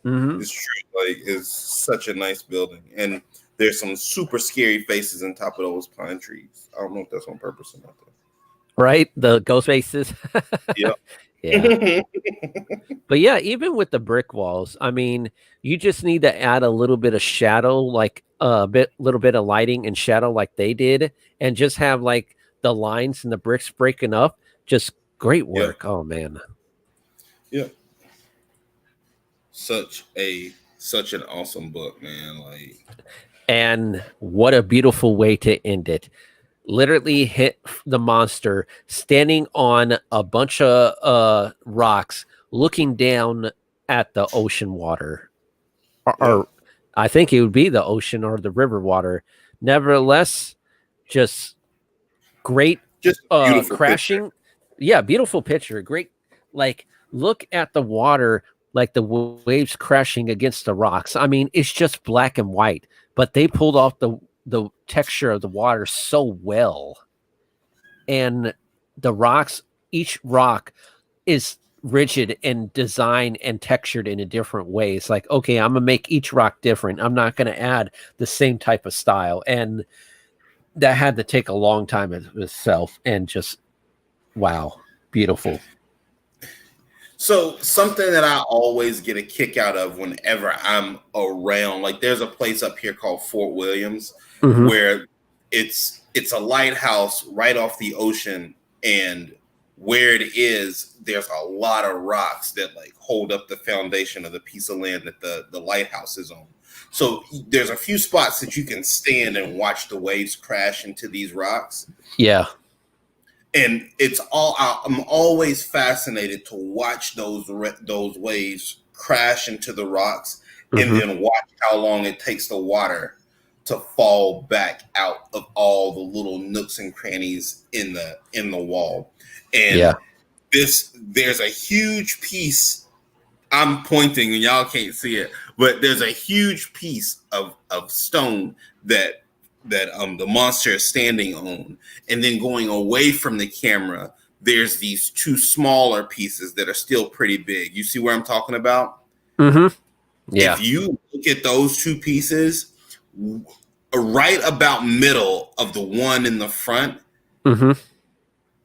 It's true. Like, it's such a nice building. And there's some super scary faces on top of those pine trees. I don't know if that's on purpose or not, though. Right? The ghost faces. Yeah. Yeah. But yeah, even with the brick walls, I mean, you just need to add a little bit of shadow, like little bit of lighting and shadow like they did, and just have like the lines and the bricks breaking up. Just great work. Yeah. Oh man. Yeah. Such an awesome book, man. Like, and what a beautiful way to end it. Literally hit the monster standing on a bunch of rocks, looking down at the ocean water, or I think it would be the ocean or the river water. Nevertheless, just great, just beautiful crashing. Picture. Yeah, beautiful picture. Great, like, look at the water, like the waves crashing against the rocks. I mean, it's just black and white, but they pulled off the texture of the water so well. And the rocks, each rock is rigid and designed and textured in a different way. It's like, okay, I'm gonna make each rock different. I'm not gonna add the same type of style. And that had to take a long time itself, and just wow, beautiful. So something that I always get a kick out of whenever I'm around, like, there's a place up here called Fort Williams, where it's a lighthouse right off the ocean, and where it is, there's a lot of rocks that like hold up the foundation of the piece of land that the lighthouse is on. So there's a few spots that you can stand and watch the waves crash into these rocks. Yeah. And I'm always fascinated to watch those waves crash into the rocks, and then watch how long it takes the water to fall back out of all the little nooks and crannies in the wall. And there's a huge piece. I'm pointing and y'all can't see it, but there's a huge piece of stone that the monster is standing on, and then going away from the camera, there's these two smaller pieces that are still pretty big. You see where I'm talking about? Yeah. If you look at those two pieces, right about middle of the one in the front,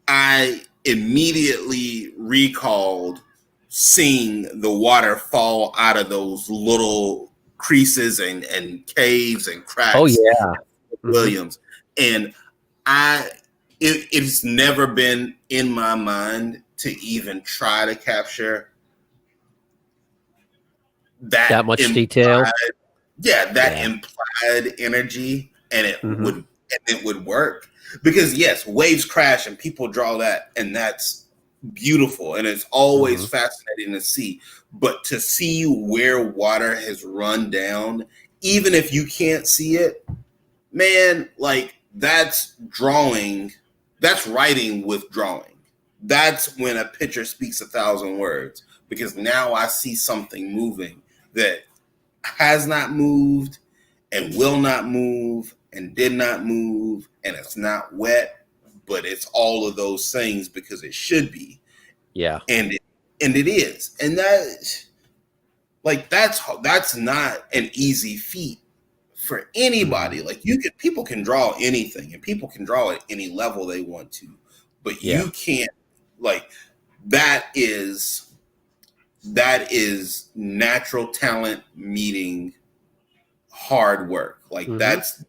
I immediately recalled seeing the water fall out of those little creases and caves and cracks. Oh yeah. Williams. And it's never been in my mind to even try to capture that much implied, detail. implied energy, and it would work, because yes, waves crash and people draw that, and that's beautiful, and it's always fascinating to see. But to see where water has run down, even if you can't see it, man, like that's drawing, that's writing with drawing. That's when a picture speaks 1,000 words, because now I see something moving that has not moved and will not move and did not move, and it's not wet, but it's all of those things because it should be. Yeah. And it is. And that, like, that's not an easy feat for anybody. Like, people can draw anything, and people can draw at any level they want to, but you can't, like, that is natural talent meeting hard work. Like, that's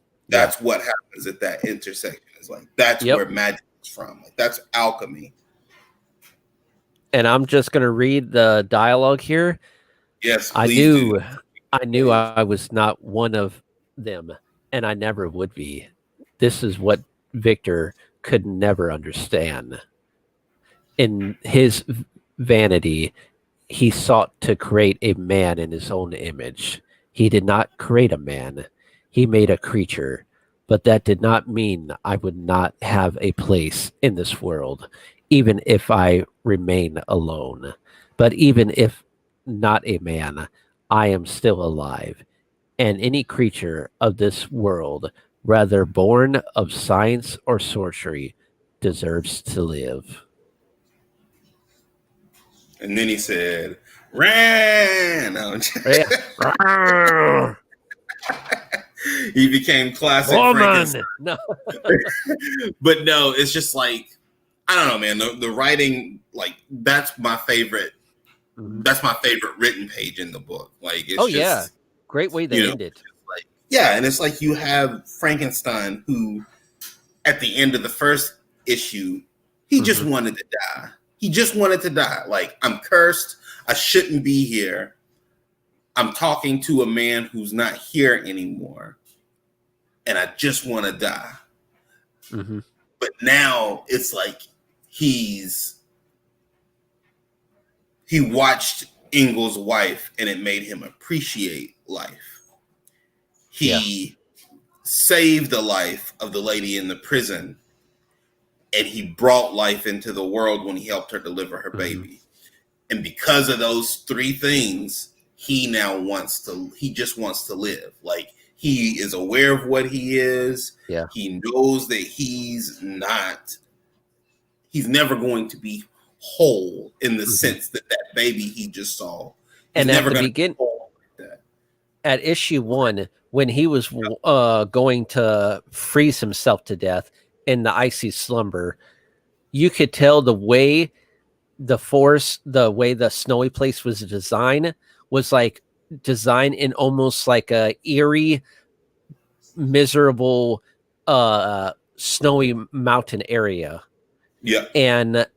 what happens at that intersection. Is like, that's where magic is from. Like, that's alchemy. And I'm just going to read the dialogue here. Yes, I knew I was not one of them, and I never would be. This is what Victor could never understand. In his vanity, he sought to create a man in his own image. He did not create a man. He made a creature. But that did not mean I would not have a place in this world, even if I remain alone. But even if not a man, I am still alive. And any creature of this world, whether born of science or sorcery, deserves to live. And then he said, "Ran." He became classic Frankenstein. No. But no, it's just like, I don't know, man. The writing, like, that's my favorite. That's my favorite written page in the book. Like, it's great way to end it. Like, yeah, and it's like you have Frankenstein, who, at the end of the first issue, he just wanted to die. He just wanted to die. Like, I'm cursed. I shouldn't be here. I'm talking to a man who's not here anymore, and I just want to die. But now it's like he watched Engel's wife, and it made him appreciate life. He saved the life of the lady in the prison, and he brought life into the world when he helped her deliver her baby. And because of those three things, he now just wants to live. Like, he is aware of what he is. Yeah. He knows that he's never going to be whole in the sense that baby he just saw. And at the beginning, at issue 1, when he was going to freeze himself to death in the icy slumber, you could tell the way the snowy place was designed in almost like a eerie, miserable, snowy mountain area. Yeah. And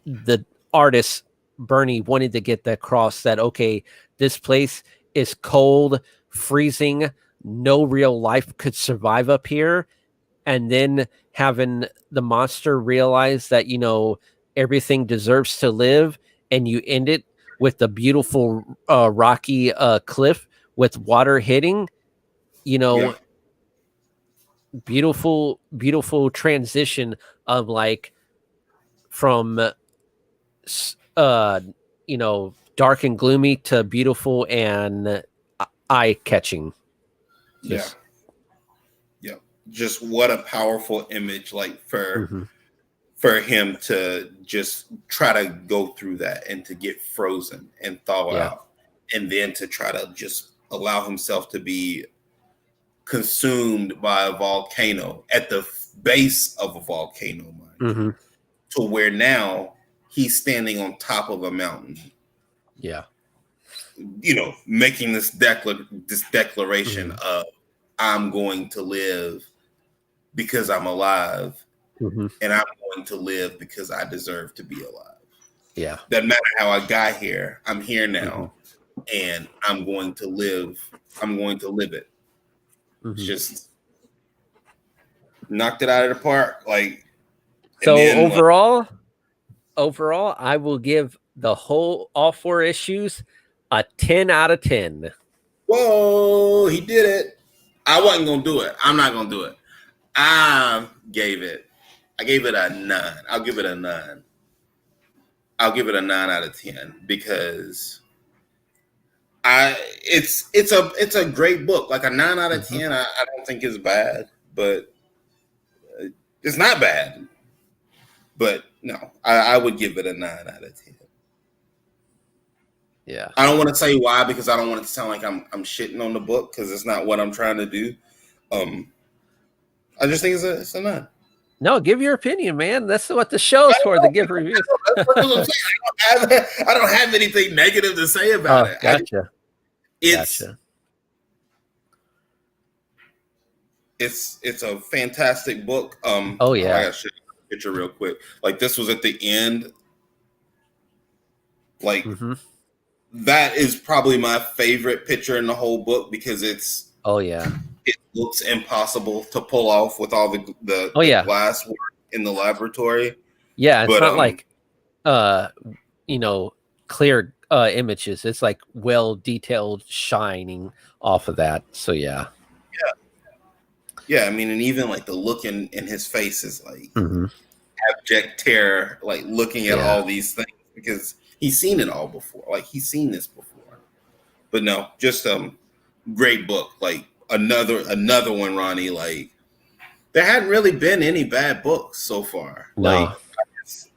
the artist, Bernie, wanted to get across that, okay, this place is cold, freezing, no real life could survive up here. And then having the monster realize that, everything deserves to live, and you end it with the beautiful rocky cliff with water hitting, beautiful, beautiful transition of, like, from dark and gloomy to beautiful and eye-catching. Just what a powerful image, like, for him to just try to go through that and to get frozen and thaw out, and then to try to just allow himself to be consumed by a volcano at the base of a volcano, to where now he's standing on top of a mountain. Making this declaration of, I'm going to live because I'm alive, and I'm going to live because I deserve to be alive. Yeah. Doesn't matter how I got here. I'm here now, and I'm going to live. I'm going to live it. It's just knocked it out of the park. Like, so and then, overall, I will give all 4 issues a 10 out of 10. whoa, he did it. I wasn't gonna do it. I'm not gonna do it. I gave it a 9. I'll give it a 9. I'll give it a 9 out of 10 because it's a great book. Like a 9 out of 10, I don't think is bad, but it's not bad. But no, I would give it a 9 out of 10. Yeah. I don't want to say why because I don't want it to sound like I'm shitting on the book because it's not what I'm trying to do. I just think it's a 9. No, give your opinion, man. That's what the show's for, to give reviews. That's what I'm saying. I don't have anything negative to say about it. Gotcha. It's a fantastic book. Oh yeah. I gotta show you a picture real quick. Like this was at the end. Like that is probably my favorite picture in the whole book because it's it looks impossible to pull off with all the glass work in the laboratory. Yeah, it's not like clear images. It's like well detailed shining off of that. So yeah. I mean, and even like the look in his face is like abject terror, like looking at all these things because he's seen it all before. Like he's seen this before. But no, just great book. Like another one, Ronnie. Like there hadn't really been any bad books so far. No. Like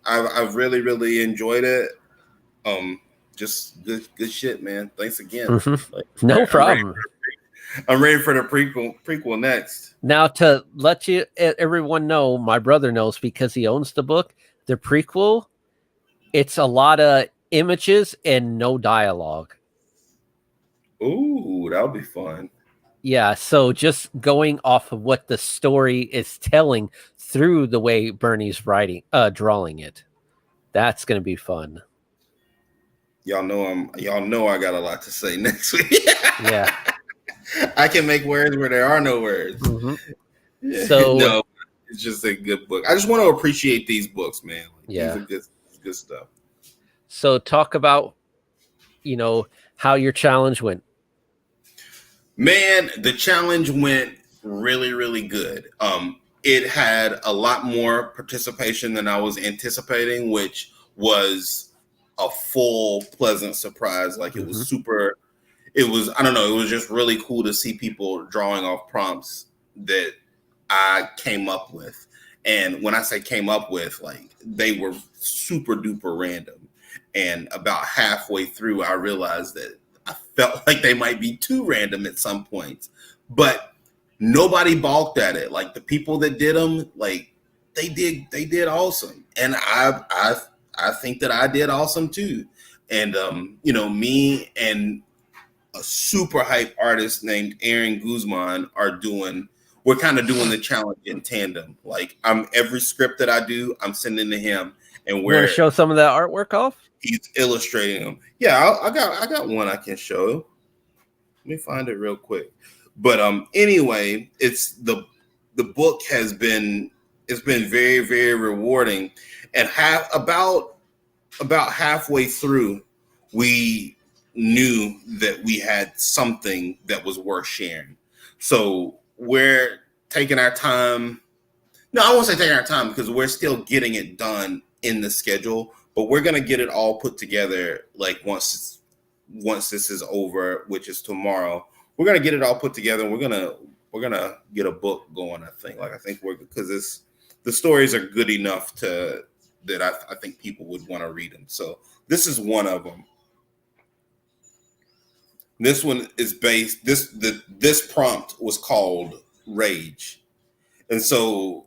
I've really, really enjoyed it. Just good shit, man. Thanks again. Like, no problem. I'm ready for the prequel next. Now, to let everyone know, my brother knows because he owns the book. The prequel, it's a lot of images and no dialogue. Ooh, that'll be fun. Yeah, so just going off of what the story is telling through the way Bernie's drawing it, that's going to be fun. Y'all know I got a lot to say next week. Yeah. I can make words where there are no words. So no, it's just a good book. I just want to appreciate these books, man. These are good stuff. So talk about, how your challenge went. Man, the challenge went really, really good. It had a lot more participation than I was anticipating, which was a full pleasant surprise. Like it was super. It was, I don't know, it was just really cool to see people drawing off prompts that I came up with. And when I say came up with, like they were super duper random. And about halfway through, I realized that I felt like they might be too random at some points. But nobody balked at it. Like the people that did them, like they did awesome. And I think that I did awesome too. And me and a super hype artist named Aaron Guzman we're kind of doing the challenge in tandem. Like every script that I do, I'm sending to him, and we're going to show some of that artwork off. He's illustrating them. Yeah, I got one I can show. Let me find it real quick. But anyway, it's the book it's been very, very rewarding, and about halfway through, we knew that we had something that was worth sharing. So we're taking our time. No, I won't say taking our time because we're still getting it done in the schedule, but we're going to get it all put together. Like once this is over, which is tomorrow, we're going to get it all put together. And we're going to get a book going. I think because the stories are good enough that I think people would want to read them. So this is one of them. This one is based. This prompt was called Rage, and so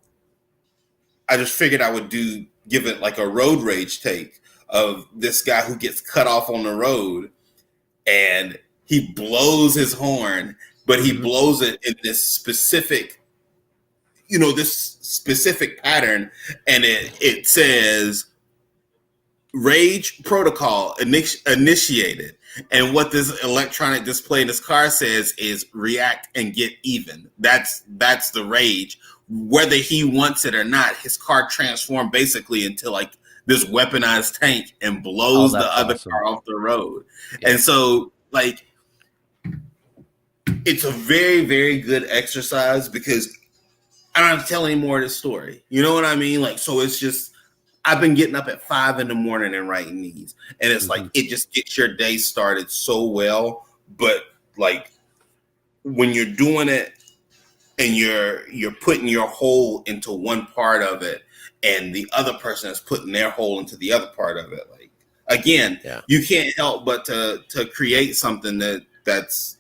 I just figured I would give it like a road rage take of this guy who gets cut off on the road, and he blows his horn, but he blows it in this specific pattern, and it says Rage Protocol initiated. And what this electronic display in his car says is react and get even. That's the rage. Whether he wants it or not, his car transformed basically into like this weaponized tank and blows the other car off the road. Yeah. And so like it's a very, very good exercise because I don't have to tell any more of this story. You know what I mean? Like, so it's just, I've been getting up at 5 a.m. and writing these, and it's like it just gets your day started so well. But like when you're doing it and you're putting your whole into one part of it, and the other person is putting their whole into the other part of it, like again, you can't help but to create something that's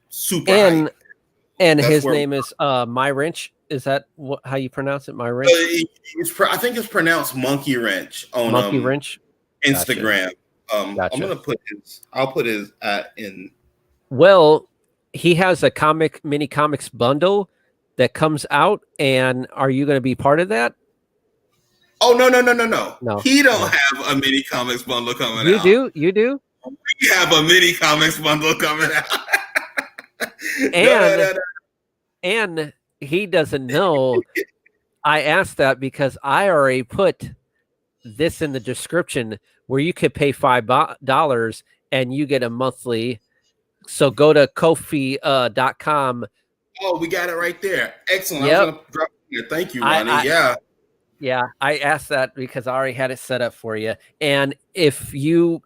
super. And his name is My Wrench. Is that how you pronounce it? My Wrench? I think it's pronounced Monkey Wrench on Monkey Wrench Instagram. Gotcha. I'm gonna put I'll put his in. Well, he has a mini comics bundle that comes out, and are you going to be part of that? Oh no! He don't have a mini comics bundle coming out. You do. We have a mini comics bundle coming out. And he doesn't know. I asked that because I already put this in the description where you could pay $5 and you get a monthly. So go to Ko-fi.com. Oh, we got it right there. Excellent. Yep. I was gonna drop it here. Thank you, Ronnie. Yeah, I asked that because I already had it set up for you. And if you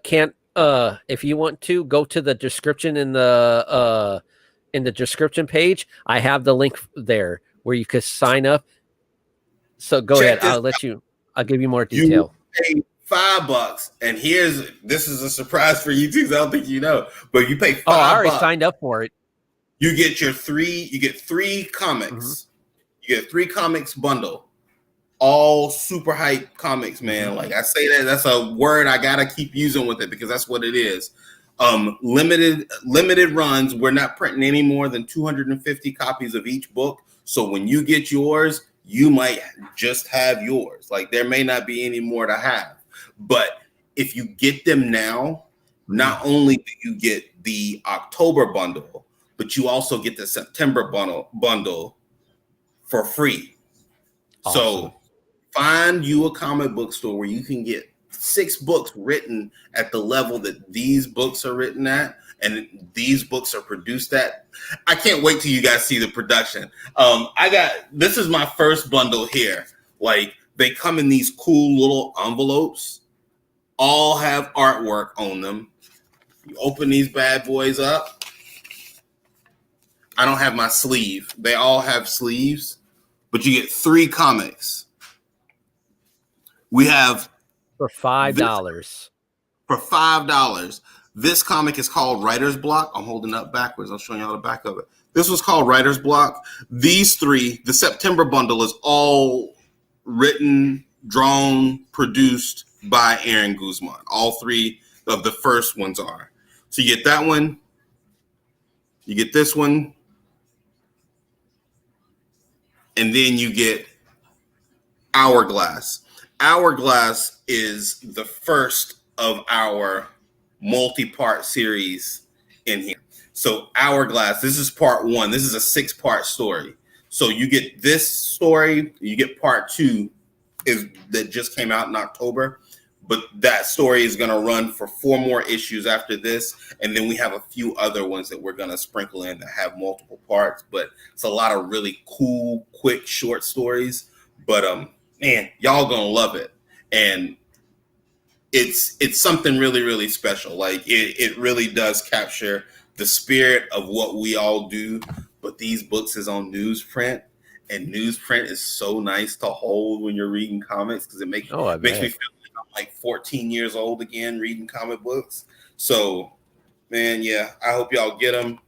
can't, if you want to go to the description in the description page, I have the link there where you could sign up. So go ahead. I'll give you more detail. You pay $5, and this is a surprise for you too. I don't think you know, but you pay $5. Oh, I already signed up for it. You get three comics. Mm-hmm. You get 3 comics bundle. All super hype comics, man. Like I say that's a word I gotta keep using with it because that's what it is. Limited runs. We're not printing any more than 250 copies of each book. So when you get yours, you might just have yours. Like there may not be any more to have. But if you get them now, not only do you get the October bundle, but you also get the September bundle for free. Awesome. So find you a comic book store where you can get 6 books written at the level that these books are written at, and these books are produced at. I can't wait till you guys see the production. This is my first bundle here. Like they come in these cool little envelopes, all have artwork on them. You open these bad boys up. I don't have my sleeve. They all have sleeves, but you get 3 comics. We have for $5. For $5. This comic is called Writer's Block. I'm holding up backwards. I'll show y'all the back of it. This was called Writer's Block. These 3, the September bundle is all written, drawn, produced by Aaron Guzman. All 3 of the first ones are. So you get that one. You get this one. And then you get Hourglass. Hourglass is the first of our multi-part series in here. So Hourglass, this is part 1. This is a 6-part story. So you get this story, you get part 2 that just came out in October, but that story is going to run for 4 more issues after this. And then we have a few other ones that we're going to sprinkle in that have multiple parts, but it's a lot of really cool, quick, short stories. But, man, y'all gonna love it. And it's something really, really special. Like it really does capture the spirit of what we all do. But these books is on newsprint, and newsprint is so nice to hold when you're reading comics because it makes me feel like I'm like 14 years old again reading comic books. So, man, yeah, I hope y'all get them.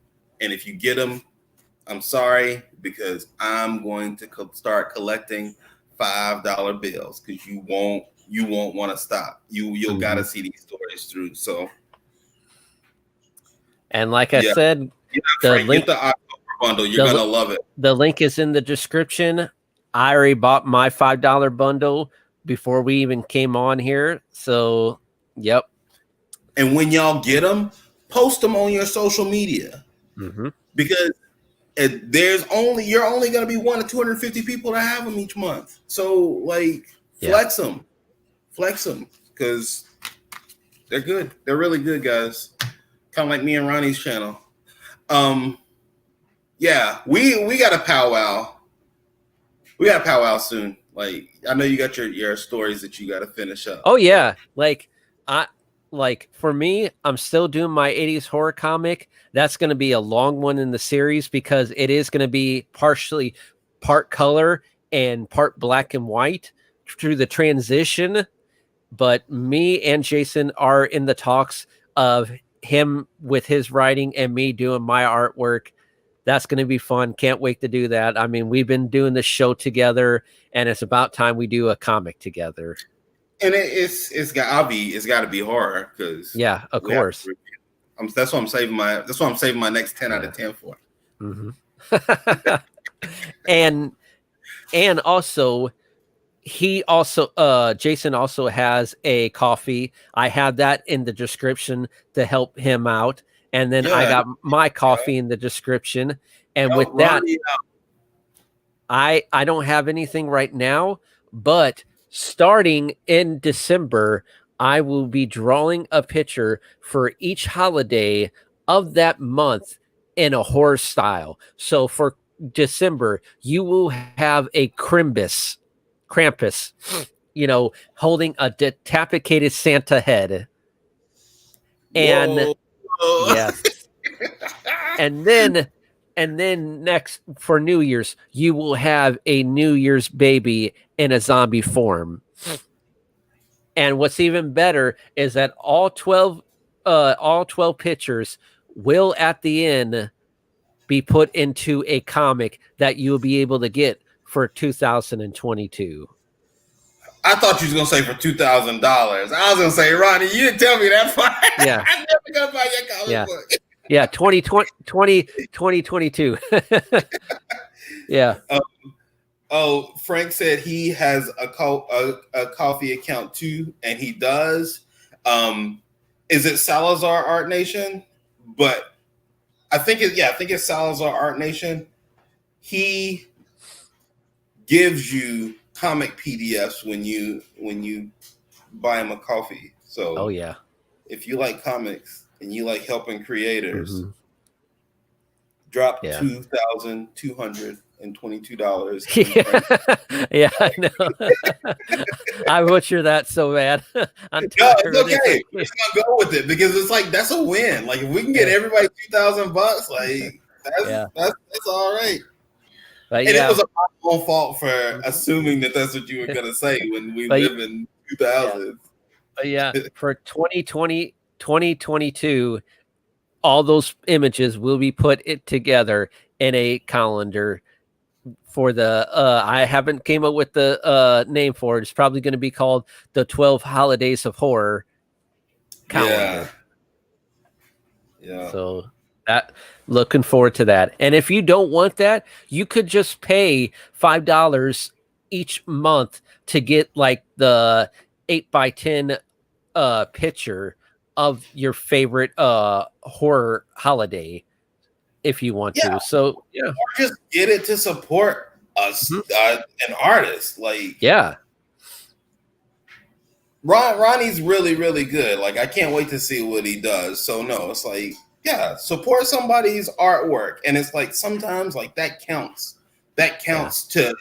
And if you get them, I'm sorry because I'm going to start collecting $5 bills because you won't want to stop. You'll gotta see these stories through. So, and like I said, get the October bundle. You're gonna love it. The link is in the description. I already bought my $5 bundle. before we even came on here. So, yep. And when y'all get them, post them on your social media, because you're only going to be one of 250 people that have them each month. So like flex them, because they're good. They're really good, guys. Kind of like me and Ronnie's channel. Yeah, we got a powwow. We got a powwow soon. Like, I know you got your stories that you got to finish up. Oh yeah, for me, I'm still doing my 80s horror comic. That's going to be a long one in the series because it is going to be partially part color and part black and white through the transition. But me and Jason are in the talks of him with his writing and me doing my artwork. That's going to be fun. Can't wait to do that. I mean, we've been doing this show together, and it's about time we do a comic together. And it's got to be horror, because yeah, of course. That's what I'm saving my next 10 out of 10 for. And also, Jason also has a coffee. I have that in the description to help him out. And then I got my coffee in the description. And with that, I don't have anything right now, but starting in December, I will be drawing a picture for each holiday of that month in a horror style. So for December, you will have a Krampus, holding a decapitated Santa head. And yes. And then next for New Year's, you will have a New Year's baby in a zombie form. And what's even better is that all 12 pictures will at the end be put into a comic that you'll be able to get for 2022. I thought you was gonna say for $2,000. I was gonna say, Ronnie, you didn't tell me that part. Yeah. I'm never gonna buy your comic book. Yeah, 2022. Yeah. Frank said he has a coffee account too, and he does. Is it Salazar Art Nation? But I think it's Salazar Art Nation. He gives you comic PDFs when you buy him a coffee. So if you like comics and you like helping creators, drop $2,222. Yeah, I know. I butcher that so bad. It's okay. We're gonna go with it because it's like that's a win. Like if we can get everybody $2,000, like that's all right. But it was my own fault for assuming that that's what you were gonna say when we live in 2000. For 2022, all those images will be put together in a calendar for the I haven't came up with the name for it. It's probably going to be called the 12 Holidays of Horror calendar. Yeah. So looking forward to that. And if you don't want that, you could just pay $5 each month to get like the 8x10 picture of your favorite horror holiday if you want to. So or just get it to support us, an artist. Like Ronnie's really, really good. Like I can't wait to see what he does. So no, it's like support somebody's artwork, and it's like sometimes like that counts to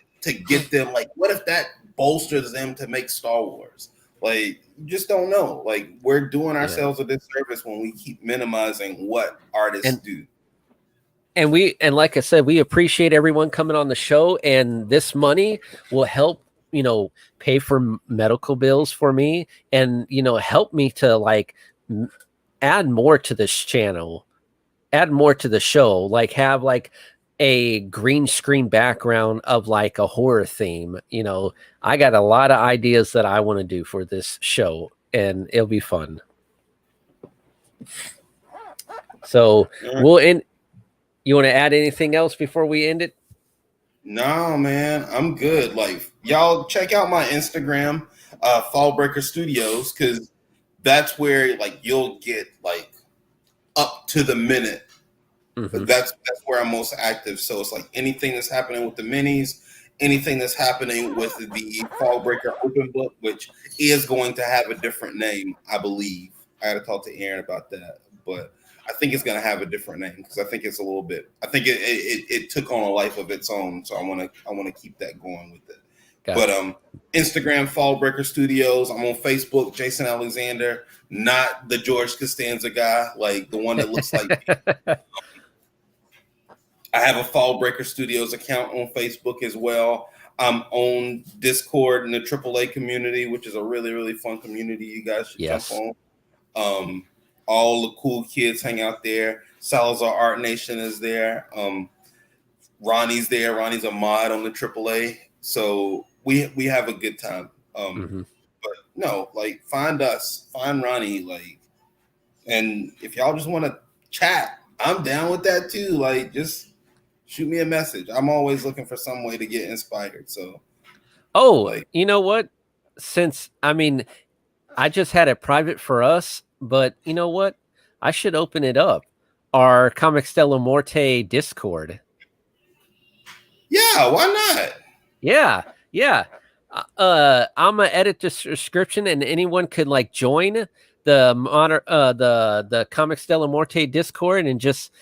get them. Like what if that bolsters them to make Star Wars? Like you just don't know. Like we're doing ourselves a disservice when we keep minimizing what artists do. And like I said, we appreciate everyone coming on the show, and this money will help, pay for medical bills for me and, help me to like add more to this channel, add more to the show, like have like a green screen background of like a horror theme. I got a lot of ideas that I want to do for this show, and it'll be fun. So we'll end. You want to add anything else before we end it? No, man, I'm good. Like, y'all check out my Instagram, Fallbreaker Studios, because that's where like you'll get like up to the minute. Mm-hmm. That's where I'm most active. So it's like anything that's happening with the minis, anything that's happening with the Fallbreaker open book, which is going to have a different name, I believe. I had to talk to Aaron about that, but I think it's going to have a different name because I think it's a little bit. I think it took on a life of its own, so I want to keep that going with it. Gotcha. But Instagram Fallbreaker Studios. I'm on Facebook, Jason Alexander, not the George Costanza guy, like the one that looks like. I have a Fallbreaker Studios account on Facebook as well. I'm on Discord in the AAA community, which is a really, really fun community. You guys should jump on. All the cool kids hang out there. Salazar Art Nation is there. Ronnie's there. Ronnie's a mod on the AAA. So we have a good time. But no, like find us, find Ronnie, like, and if y'all just want to chat, I'm down with that too. Like, just shoot me a message. I'm always looking for some way to get inspired. So, like, you know what? Since I just had it private for us, but you know what? I should open it up. Our Comics Della Morte Discord. Yeah, why not? Yeah. I'm gonna edit the description, and anyone could like join the Comics Della Morte Discord and just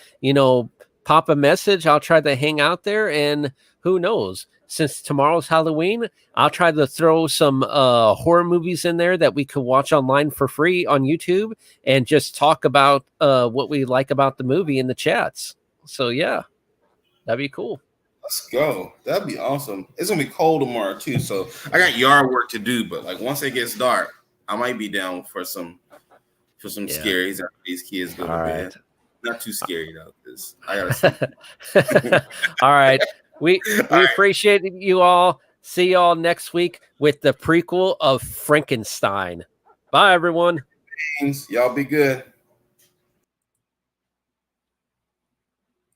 pop a message. I'll try to hang out there, and who knows? Since tomorrow's Halloween, I'll try to throw some horror movies in there that we could watch online for free on YouTube, and just talk about what we like about the movie in the chats. So yeah, that'd be cool. Let's go. That'd be awesome. It's gonna be cold tomorrow too, so I got yard work to do. But like once it gets dark, I might be down for some scaries after these kids go to bed. Not too scary though, because I gotta. All right, we appreciate you all. See y'all next week with the prequel of Frankenstein. Bye, everyone. Y'all be good.